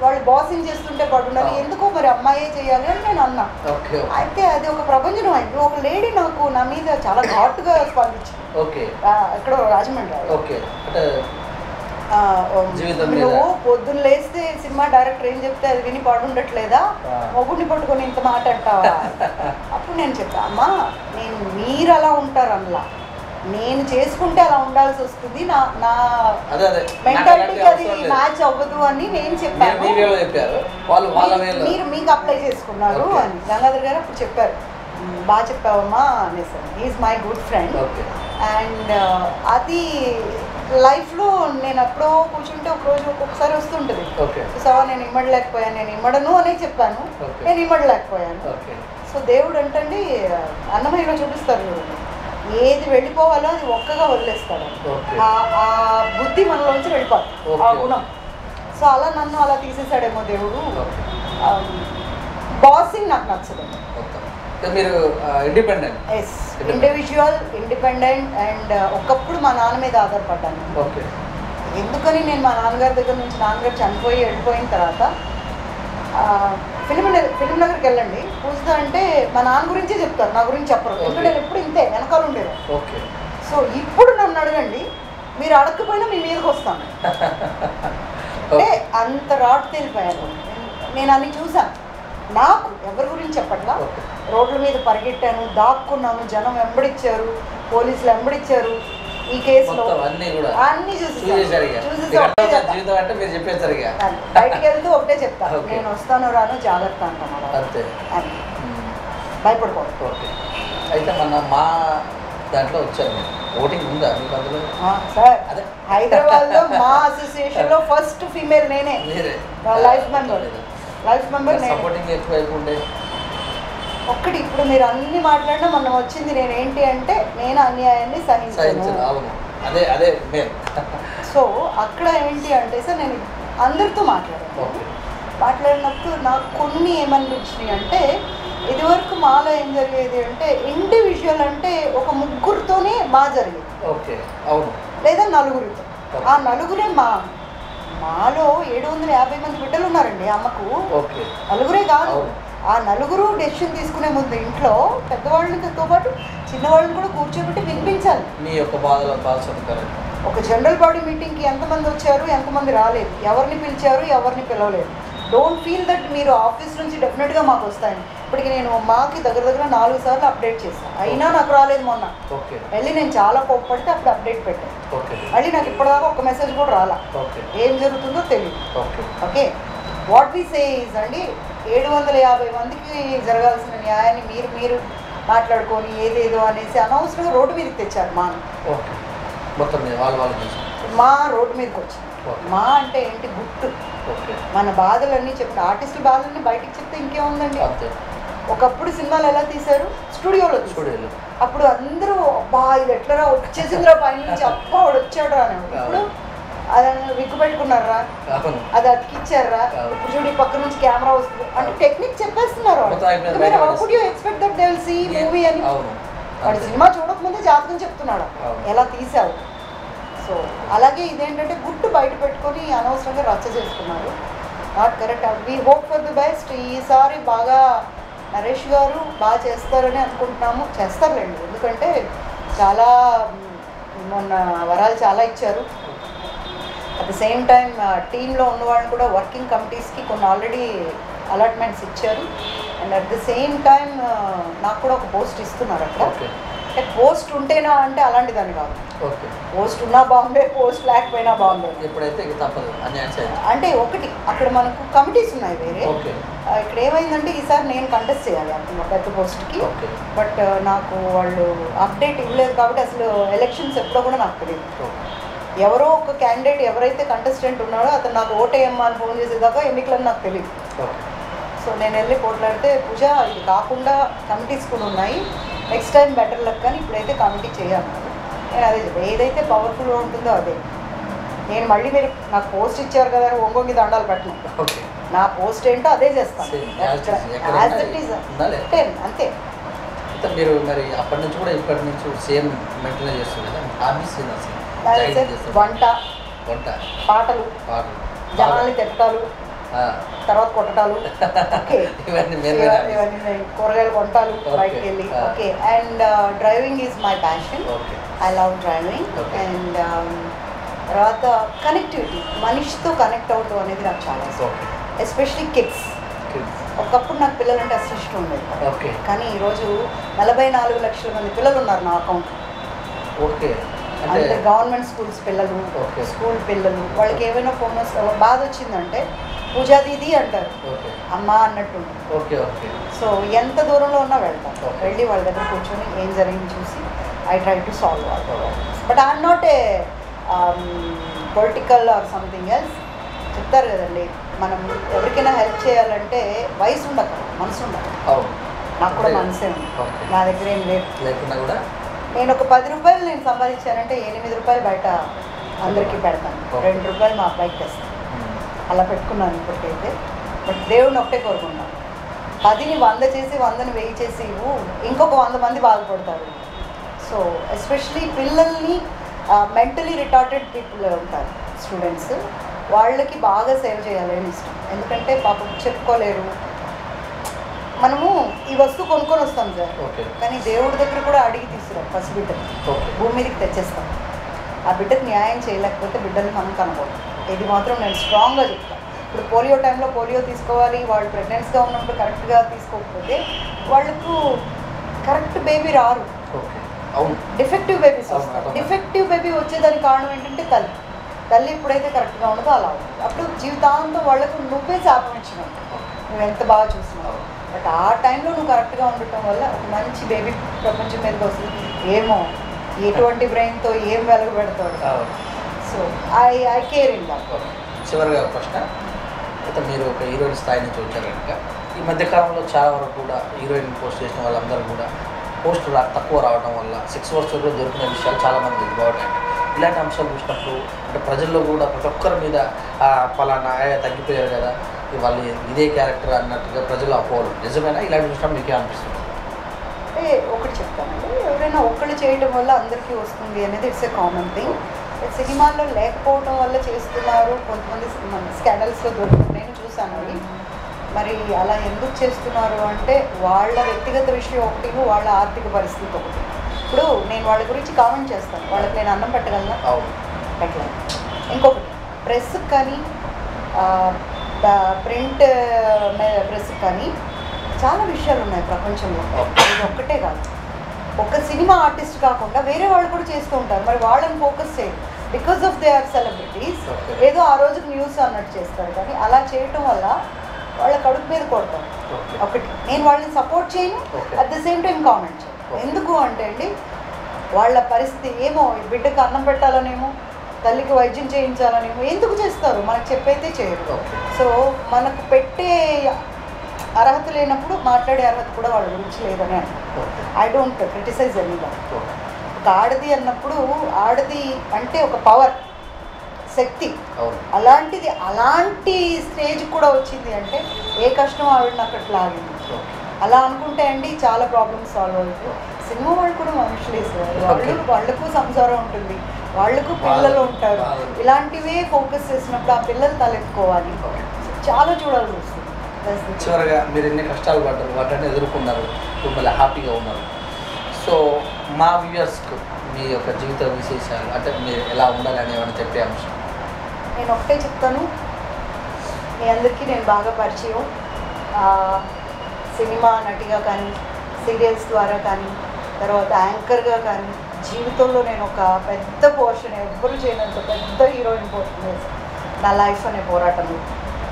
వాళ్ళు బాసింగ్ చేస్తుంటే పడున్నారు, ఎందుకో మరి అమ్మాయే చేయాలి అని నేను అన్నా. అయితే అది ఒక ప్రపంచం అయింది. ఒక లేడీ నాకు నా మీద చాలా ఘాటుగా స్పందించింది, ఎక్కడో రాజమండ్రి. నువ్వు పొద్దున్న లేస్తే సినిమా డైరెక్టర్ ఏం చెప్తే అది విని పడుండట్లేదా, మొగుడిని పట్టుకొని ఇంత మాట అంటావా? అప్పుడు నేను చెప్పా, అమ్మా నేను మీరు అలా ఉంటారు అందులో, నేను చేసుకుంటే అలా ఉండాల్సి వస్తుంది, నా మెంటాలిటీకి అది మ్యాచ్ అవ్వదు అని నేను చెప్పాను. మీరు మీకు అప్లై చేసుకున్నారు అని గంగాధర్ గారు అప్పుడు చెప్పారు. బాగా చెప్పావమ్మా అనేసాను. Is my good friend. And అది లైఫ్లో నేను ఎప్పుడో కూర్చుంటే ఒకరోజు ఒక్కొక్కసారి వస్తుంటుంది, చూసావా నేను ఇమ్మడలేకపోయాను, నేను ఇమ్మడను అనే చెప్పాను, నేను ఇమ్మడలేకపోయాను. సో దేవుడు అంటండి అన్నమయ్యలో చూపిస్తారు, ఏది వెళ్ళిపోవాలో అది ఒక్కగా వదిలేస్తాడు. ఆ బుద్ధి మనలోంచి వెళ్ళిపోదు, ఆ గుణం. సో అలా నన్ను అలా తీసేసాడేమో దేవుడు. బాసింగ్ నాకు నచ్చదు. మీరు independent, yes, individual, independent. And ఒకప్పుడు మా నాన్న మీద ఆధారపడ్డాను. ఓకే. ఎందుకని నేను మా నాన్నగారి దగ్గర నుంచి, నాన్నగారు చనిపోయి వెళ్ళిపోయిన తర్వాత ఫిలిం నగర్కి వెళ్ళండి పూజిత అంటే మా నాన్న గురించే చెప్తారు, నా గురించి చెప్పరు. ఎందుకంటే నేను ఎప్పుడు ఇంతే వెనకాల ఉండేది. ఓకే. సో ఇప్పుడు నన్ను అడగండి, మీరు అడగకపోయినా మీ మీదకి వస్తాను. అంటే అంత రాట్ తెలిపోయాను నేను. అన్ని చూసాను. నాకు ఎవరి గురించి చెప్పట్లా. రోడ్ల మీద పరిగెట్టాను, దాక్కున్నాను, జనం వెంబడిచ్చారు, పోలీసులు వెంబడిచ్చారు. ఈ కేసులో అన్ని బయటికి వెళ్తూ ఒకటే చెప్తా, నేను వస్తాను రాను జాగ్రత్త అంటాను. భయపడిపోదు. అయితే మా దాంట్లో వచ్చాను, ఓటింగ్ ఉందా మీకు అందులో? సార్, హైదరాబాద్లో మా అసోసియేషన్లో ఫస్ట్ ఫీమేల్ నేనే, లైఫ్ మెంబర్ సపోర్టింగ్ ఎక్కువైపోండే. ఒక్కటి ఇప్పుడు మీరు అన్ని మాట్లాడినా మనం వచ్చింది నేనేంటి అంటే నేను అన్యాయాన్ని సహించాను. సో అక్కడ ఏంటి అంటే సార్ నేను అందరితో మాట్లాడినప్పుడు నాకు కొన్ని ఏమనిపించినాయి అంటే, ఇదివరకు మాలో ఏం జరిగేది అంటే ఇండివిజువల్ అంటే ఒక ముగ్గురితోనే జరిగేది, లేదా నలుగురితో. ఆ నలుగురే మాలో 750 మంది బిడ్డలు ఉన్నారండి అమ్మకు. నలుగురే కాదు, ఆ నలుగురు డెసిషన్ తీసుకునే ముందు ఇంట్లో పెద్దవాళ్ళతో పాటు చిన్నవాళ్ళని కూడా కూర్చోబెట్టి వినిపించాలి. మీ యొక్క బాధలో ఒక జనరల్ బాడీ మీటింగ్కి ఎంతమంది వచ్చారు, ఎంతమంది రాలేదు, ఎవరిని పిలిచారు, ఎవరిని పిలవలేదు. డోంట్ ఫీల్ దట్ మీరు ఆఫీస్ నుంచి డెఫినెట్గా మాకు వస్తాయని. ఇప్పటికి నేను మాకి దగ్గర 4 సార్లు అప్డేట్ చేశాను, అయినా నాకు రాలేదు. మొన్న వెళ్ళి నేను చాలా కోప్పడితే అప్పుడు అప్డేట్ పెట్టాను. మళ్ళీ నాకు ఇప్పటిదాకా ఒక మెసేజ్ కూడా రాలా. ఏం జరుగుతుందో తెలియదు. Okay, what we say is అండి, 750 మందికి జరగాల్సిన న్యాయాన్ని మీరు మాట్లాడుకొని ఏదేదో అనేసి అనవసరంగా రోడ్డు మీదకి తెచ్చారు. మా రోడ్డు మీదకి వచ్చింది. మా అంటే ఏంటి, గుట్టు. మన బాధలన్నీ చెప్పిన ఆర్టిస్టుల బాధలన్నీ బయటికి చెప్తే ఇంకేముందండి. ఒకప్పుడు సినిమాలు ఎలా తీశారు, స్టూడియోలో. అప్పుడు అందరూ అబ్బా ఇది ఎట్లరా వచ్చేసిందిరా పై నుంచి, అబ్బా వాడు వచ్చాడు రా. ఇప్పుడు అది విగ్గు పెట్టుకున్నారా, అది అతికిచ్చారా, ఇప్పుడు చూడు ఈ పక్క నుంచి కెమెరా వస్తుంది అంటే టెక్నిక్ చెప్పేస్తున్నారు. Expect that they will see movie అని. వాడు సినిమా చూడకముందే జాతకం చెప్తున్నాడు ఎలా తీసావు. సో అలాగే ఇదేంటంటే గుట్టు బయట పెట్టుకొని అనవసరంగా రచ్చ చేసుకున్నారు. Not correct. We hope for the best. ఈసారి బాగా నరేష్ గారు బాగా చేస్తారని అనుకుంటున్నాము. చేస్తారులేండి, ఎందుకంటే చాలా మొన్న వరాలు చాలా ఇచ్చారు. అట్ ద సేమ్ టైం టీంలో ఉన్న వాళ్ళని కూడా వర్కింగ్ కమిటీస్కి కొన్ని ఆల్రెడీ అలాట్మెంట్స్ ఇచ్చారు. And at the same time నాకు కూడా ఒక పోస్ట్ ఇస్తున్నారు అక్కడ. అంటే పోస్ట్ ఉంటేనా అంటే అలాంటిదని కాదు, పోస్ట్ ఉన్నా బాగుండే, పోస్ట్ లేకపోయినా బాగుండే. ఇప్పుడైతే తప్పదు అంటే ఒకటి అక్కడ మనకు కమిటీస్ ఉన్నాయి వేరే. ఇక్కడ ఏమైందంటే ఈసారి నేను కంటెస్ట్ చేయాలి అంటున్నా పెద్ద పోస్ట్కి. బట్ నాకు వాళ్ళు అప్డేట్ ఇవ్వలేదు కాబట్టి అసలు ఎలక్షన్స్ ఎప్పుడో కూడా నాకు తెలియదు. ఎవరో ఒక క్యాండిడేట్ ఎవరైతే కంటెస్టెంట్ ఉన్నాడో అతను నాకు ఓటేయమ్మా అని ఫోన్ చేసేదాకా ఎన్నికలని నాకు తెలియదు. సో నేను వెళ్ళి పోట్లాడితే, పూజ ఇది కాకుండా కమిటీస్ కూడా ఉన్నాయి, నెక్స్ట్ టైం బెటర్ లక్ కానీ ఇప్పుడైతే కమిటీ చేయాలన్నారు. నేను అదే ఏదైతే పవర్ఫుల్గా ఉంటుందో అదే. నేను మళ్ళీ మీరు నాకు పోస్ట్ ఇచ్చారు కదా అని ఒంగొంగి దండాలు పెట్టను. నా పోస్ట్ ఏంటో అదే చేస్తాను. అంతే. మీరు మరి అప్పటి నుంచి కూడా ఇప్పటి నుంచి సేమ్ మెయింటైన్ చేస్తున్నారు. వంట, పాటలు, జనాల్ని తిట్టడాలు, తర్వాత కొట్టడాలు, కూరగాయలు కొంటాలు బయటకు వెళ్ళి. Okay, and driving is my passion. I love driving. And తర్వాత కనెక్టివిటీ, మనిషితో కనెక్ట్ అవటం అనేది నాకు చాలా ఇష్టం, ఎస్పెషలీ కిడ్స్. ఒకప్పుడు నాకు పిల్లలంటే అసలు ఇష్టం ఉండేది, కానీ ఈరోజు 44 లక్షల మంది పిల్లలు ఉన్నారు నా అకౌంట్లో. అంటే గవర్నమెంట్ స్కూల్స్ పిల్లలు, స్కూల్ పిల్లలు, వాళ్ళకి ఏమైనా ఫోన్ బాధ వచ్చిందంటే పూజా దీది అంటారు, అమ్మ అన్నట్టు. సో ఎంత దూరంలో ఉన్నా వెళ్తాను, వెళ్ళి వాళ్ళ దగ్గర కూర్చొని ఏం జరిగింది చూసి I try to solve all problems. But I'm not a political or something else. చెప్తారు కదండి, మనం ఎవరికైనా హెల్ప్ చేయాలంటే వయసు ఉండదు, మనసు ఉండదు. నాకు కూడా మనసే ఉంది, నా దగ్గర ఏం లేదు లేకున్నా కూడా నేను ఒక 10 రూపాయలు నేను సంపాదించానంటే 8 రూపాయలు బయట అందరికీ పెడతాను, 2 రూపాయలు మా అబ్బాయికి తెస్తాను, అలా పెట్టుకున్నాను ఇప్పటికైతే. బట్ దేవుడిని ఒకటే కోరుకున్నాను, 10ని 100 చేసి 100ని 1000 చేసి ఇవ్వు, ఇంకొక 100 మంది బాగుపడతారు. సో ఎస్పెషలీ పిల్లల్ని మెంటలీ రిటార్టెడ్ పీపుల్ ఉంటారు స్టూడెంట్స్, వాళ్ళకి బాగా సేవ్ చేయాలని ఇష్టం. ఎందుకంటే పాపం చెప్పుకోలేరు, మనము ఈ వస్తువు కొనుక్కొని వస్తాం సార్, కానీ దేవుడి దగ్గర కూడా అడిగి తీసుకురాం. ఫస్ట్ బిడ్డని భూమి మీదకి తెచ్చేస్తాం, ఆ బిడ్డకు న్యాయం చేయలేకపోతే బిడ్డని మనం కనుకోవాలి. ఇది మాత్రం నేను స్ట్రాంగ్గా చెప్తాను. ఇప్పుడు పోలియో టైంలో పోలియో తీసుకోవాలి, వాళ్ళు ప్రెగ్నెన్సీగా ఉన్నప్పుడు కరెక్ట్గా తీసుకోకపోతే వాళ్ళకు కరెక్ట్ బేబీ రారు, డిఫెక్టివ్ బేబీస్ వస్తారు. డిఫెక్టివ్ బేబీ వచ్చేదానికి కారణం ఏంటంటే తల్లి ఎప్పుడైతే కరెక్ట్గా ఉండదో అలా ఉంటుంది. అప్పుడు జీవితాంతం వాళ్ళకు నువ్వే శాపం ఇచ్చినావు, నువ్వు ఎంత బాగా చూసినావు. బట్ ఆ టైంలో నువ్వు కరెక్ట్గా ఉండటం వల్ల ఒక మంచి బేబీ ప్రపంచం మీదకి వస్తుంది. ఏమో ఎటువంటి బ్రెయిన్తో ఏం వెలుగు పెడతాడు. So I care in that. చివరిగా ప్రశ్న, అయితే మీరు ఒక హీరోయిన్ స్థాయి నుంచి వచ్చారు కనుక ఈ మధ్యకాలంలో చాలా వరకు కూడా హీరోయిన్ పోస్ట్ చేసిన వాళ్ళందరూ కూడా పోస్ట్ తక్కువ రావడం వల్ల 6 వర్స్ కూడా దొరికిన విషయాలు చాలామంది బాగుంటాయి. ఇలాంటి అంశాలు చూసినప్పుడు అంటే ప్రజల్లో కూడా ప్రతి ఒక్కరి మీద పలానా తగ్గిపోయారు కదా వాళ్ళు ఇదే క్యారెక్టర్ అన్నట్టుగా ప్రజలు అపోలు నిజమేనా? ఇలాంటి చూసినప్పుడు మీకే అనిపిస్తుంది? అంటే ఒకటి చెప్తానండి, ఎవరైనా ఒక్కళ్ళు చేయడం వల్ల అందరికీ వస్తుంది అనేది ఇట్స్ ఏ కామన్ థింగ్. సినిమాల్లో లేకపోవడం వల్ల చేస్తున్నారు, కొంతమంది స్కాండల్స్లో దొరుకుతుంది, నేను చూసాను అవి. మరి అలా ఎందుకు చేస్తున్నారు అంటే వాళ్ళ వ్యక్తిగత విషయం ఒకటి, వాళ్ళ ఆర్థిక పరిస్థితి ఒకటి. ఇప్పుడు నేను వాళ్ళ గురించి కామెంట్ చేస్తాను, వాళ్ళకి నేను అన్నం పెట్టగలనా? పెట్టలేను. ఇంకొకటి ప్రెస్కి కానీ ప్రింట్ ప్రెస్కి కానీ చాలా విషయాలు ఉన్నాయి ప్రపంచంలో, ఇది ఒక్కటే కాదు. ఒక సినిమా ఆర్టిస్ట్ కాకుండా వేరే వాళ్ళు కూడా చేస్తూ ఉంటారు, మరి వాళ్ళని ఫోకస్ చేయరు. Because of they are celebrities, ఏదో ఆ రోజుకి న్యూస్ అన్నట్టు చేస్తారు, కానీ అలా చేయటం వల్ల వాళ్ళ కడుపు మీద కొడతారు. ఒకటి నేను వాళ్ళని సపోర్ట్ చేయను, at the same time comment చేయను. ఎందుకు అంటే అండి వాళ్ళ పరిస్థితి ఏమో, బిడ్డకు అన్నం పెట్టాలనేమో, తల్లికి వైద్యం చేయించాలనేమో ఎందుకు చేస్తారు, మనకు చెప్పైతే చేయరు. సో మనకు పెట్టే అర్హత లేనప్పుడు మాట్లాడే అర్హత కూడా వాళ్ళ గురించి లేదని అంటారు. I don't criticise anyone. ఒక ఆడది అన్నప్పుడు ఆడది అంటే ఒక పవర్, శక్తి, అలాంటిది అలాంటి స్టేజ్ కూడా వచ్చింది అంటే ఏ కష్టం ఆవిడని అక్కడికి లాగింది. అలా అనుకుంటే అండి చాలా ప్రాబ్లమ్స్ సాల్వ్ అవుతాయి. సినిమా వాళ్ళు కూడా మనుషులే సార్, వాళ్ళకు సంసారం ఉంటుంది, వాళ్ళకు పిల్లలు ఉంటారు. ఇలాంటివే ఫోకస్ చేసినప్పుడు ఆ పిల్లలు తలెత్తుకోవాలి, చాలా చూడాల్సి వస్తుంది. చివరిగా మీరు ఎన్ని కష్టాలు పడ్డారు, వాటిని ఎదుర్కొన్నారు, మిమ్మల్ని హ్యాపీగా ఉన్నారు. సో మా వ్యూయర్స్కు మీ యొక్క జీవిత విశేషాలు అంటే మీరు ఎలా ఉండాలి అనేవని చెప్పే అంశం నేను ఒకటే చెప్తాను. మీ అందరికీ నేను బాగా పరిచయం, సినిమా నటిగా కానీ, సీరియల్స్ ద్వారా కానీ, తర్వాత యాంకర్గా కానీ, జీవితంలో నేను ఒక పెద్ద పోర్షన్, ఎవ్వరూ చేయనంత పెద్ద హీరోయిన్ పోర్షన్ వేసాను నా లైఫ్ అనే పోరాటంలో.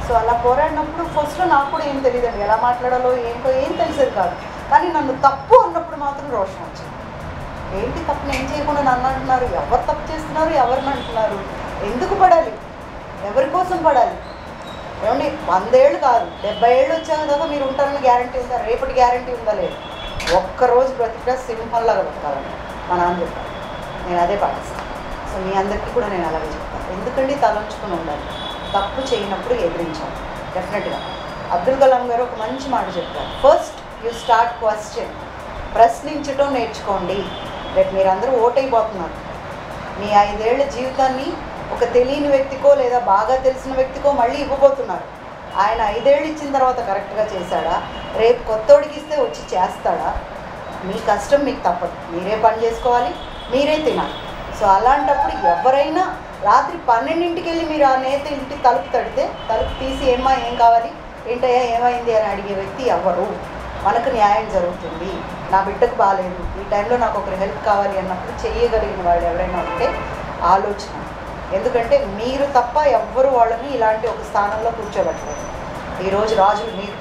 సో అలా పోరాడినప్పుడు ఫస్ట్లో నాకు కూడా ఏం తెలియదండి, ఎలా మాట్లాడాలో ఏంటో ఏం తెలిసేది కాదు. కానీ నన్ను తప్పు అన్నప్పుడు మాత్రం రోషం వచ్చింది. ఏంటి తప్పు నేను చేయకుండా నన్ను అంటున్నారు, ఎవరు తప్పు చేస్తున్నారు, ఎవరిని అంటున్నారు, ఎందుకు పడాలి, ఎవరి కోసం పడాలి? ఏమండి 100 ఏళ్ళు కాదు 70 ఏళ్ళు వచ్చాక దాకా మీరు ఉంటారని గ్యారంటీ ఉందా? రేపటి గ్యారంటీ ఉందా? లేదు. ఒక్కరోజు బ్రతిగా సింహంలాగా బతకాలని మా నాన్న చెప్పాను, నేను అదే పాటిస్తాను. సో మీ అందరికీ కూడా నేను అలాగే చెప్తాను. ఎందుకండి తలంచుకుని ఉండాలి, తప్పు చేయనప్పుడు ఎదిరించాలి డెఫినెట్గా. అబ్దుల్ కలాం గారు ఒక మంచి మాట చెప్తారు, ఫస్ట్ యూ స్టార్ట్ క్వశ్చన్, ప్రశ్నించడం నేర్చుకోండి. రేపు మీరందరూ ఓటైపోతున్నారు, మీ 5 ఏళ్ల జీవితాన్ని ఒక తెలియని వ్యక్తికో లేదా బాగా తెలిసిన వ్యక్తికో మళ్ళీ ఇవ్వబోతున్నారు. ఆయన 5 ఏళ్ళు ఇచ్చిన తర్వాత కరెక్ట్గా చేశాడా, రేపు కొత్తోడికి ఇస్తే వచ్చి చేస్తాడా? మీ కష్టం మీకు తప్పదు, మీరే పని చేసుకోవాలి, మీరే తినాలి. సో అలాంటప్పుడు ఎవరైనా రాత్రి 12ంటికి వెళ్ళి మీరు ఆ నేత ఇంటి తలుపు తడితే తలుపు తీసి ఏమ్మా ఏం కావాలి, ఏంటయ్యా ఏమైంది అని అడిగే వ్యక్తి ఎవరు? మనకు న్యాయం జరుగుతుంది, నా బిడ్డకు బాగాలేదు, ఈ టైంలో నాకు ఒకరి హెల్ప్ కావాలి అన్నప్పుడు చేయగలిగిన వాళ్ళు ఎవరైనా ఉంటే ఆలోచన. ఎందుకంటే మీరు తప్ప ఎవ్వరు వాళ్ళని ఇలాంటి ఒక స్థానంలో కూర్చోబెట్టలేదు. ఈరోజు రాజులు మీరు,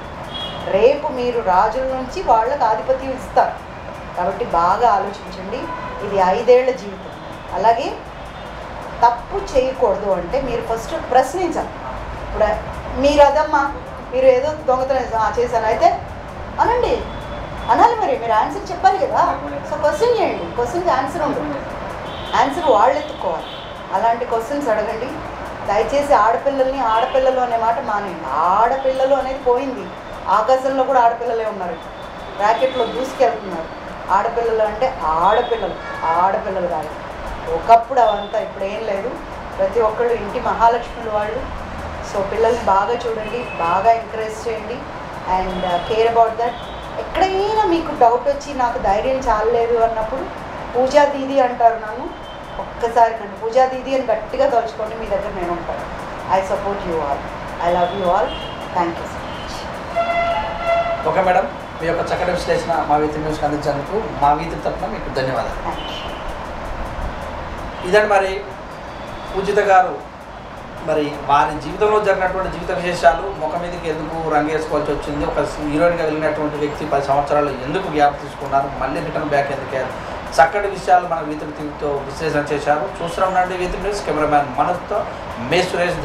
రేపు మీరు రాజుల నుంచి వాళ్ళకు ఆధిపత్యం ఇస్తారు. కాబట్టి బాగా ఆలోచించండి, ఇది 5 ఏళ్ల జీవితం. అలాగే తప్పు చేయకూడదు అంటే మీరు ఫస్ట్ ప్రశ్నించాలి. ఇప్పుడు మీరు అదమ్మా మీరు ఏదో దొంగతనం చేశాను అయితే అనండి, అనాలి మరి, మీరు ఆన్సర్ చెప్పాలి కదా. సో క్వశ్చన్ చేయండి, క్వశ్చన్కి ఆన్సర్ ఉండదు, ఆన్సర్ వాళ్ళు ఎత్తుక్కోవాలి. అలాంటి క్వశ్చన్స్ అడగండి దయచేసి. ఆడపిల్లలు అనే మాట మానేయండి. ఆడపిల్లలు అనేది పోయింది, ఆకాశంలో కూడా ఆడపిల్లలే ఉన్నారు, ర్యాకెట్లో దూసుకెళ్తున్నారు. ఆడపిల్లలు అంటే ఆడపిల్లలు కాదు. ఒకప్పుడు అవంతా, ఇప్పుడు ఏం లేదు. ప్రతి ఒక్కళ్ళు ఇంటి మహాలక్ష్ములు వాళ్ళు. సో పిల్లల్ని బాగా చూడండి, బాగా ఎంకరేజ్ చేయండి అండ్ కేర్ అబౌట్ దట్. ఎక్కడైనా మీకు డౌట్ వచ్చి నాకు ధైర్యం చాలలేదు అన్నప్పుడు పూజా దీది అంటారు నన్ను. ఒక్కసారి నన్ను పూజా దీది అని గట్టిగా తలుచుకోండి, మీ దగ్గర నేను ఉంటాను. I support you all, I love you all. Thank you so much. Okay madam, మీ యొక్క చక్కటి విశ్లేషణ మా వీతి న్యూస్కి అందించేందుకు మా వీతి తరఫున మీకు ధన్యవాదాలు. Thank you. ఇదండి మరి పూజిత గారు, మరి వారి జీవితంలో జరిగినటువంటి జీవిత విశేషాలు, ముఖం మీదకి ఎందుకు రంగేసుకోవాల్సి వచ్చింది, ఒక హీరోయిన్గా వెళ్ళినటువంటి వ్యక్తి 10 సంవత్సరాలు ఎందుకు గ్యాప్ తీసుకున్నారు, మళ్ళీ రిటర్న్ బ్యాక్ ఎందుకు అయ్యారు, చక్కటి విషయాలు మన వీతి టీవీతో విశ్లేషణ చేశారు. చూస్తూ ఉండండి వీతి న్యూస్. కెమెరామ్యాన్ మనోజ్తో మే సురేష్.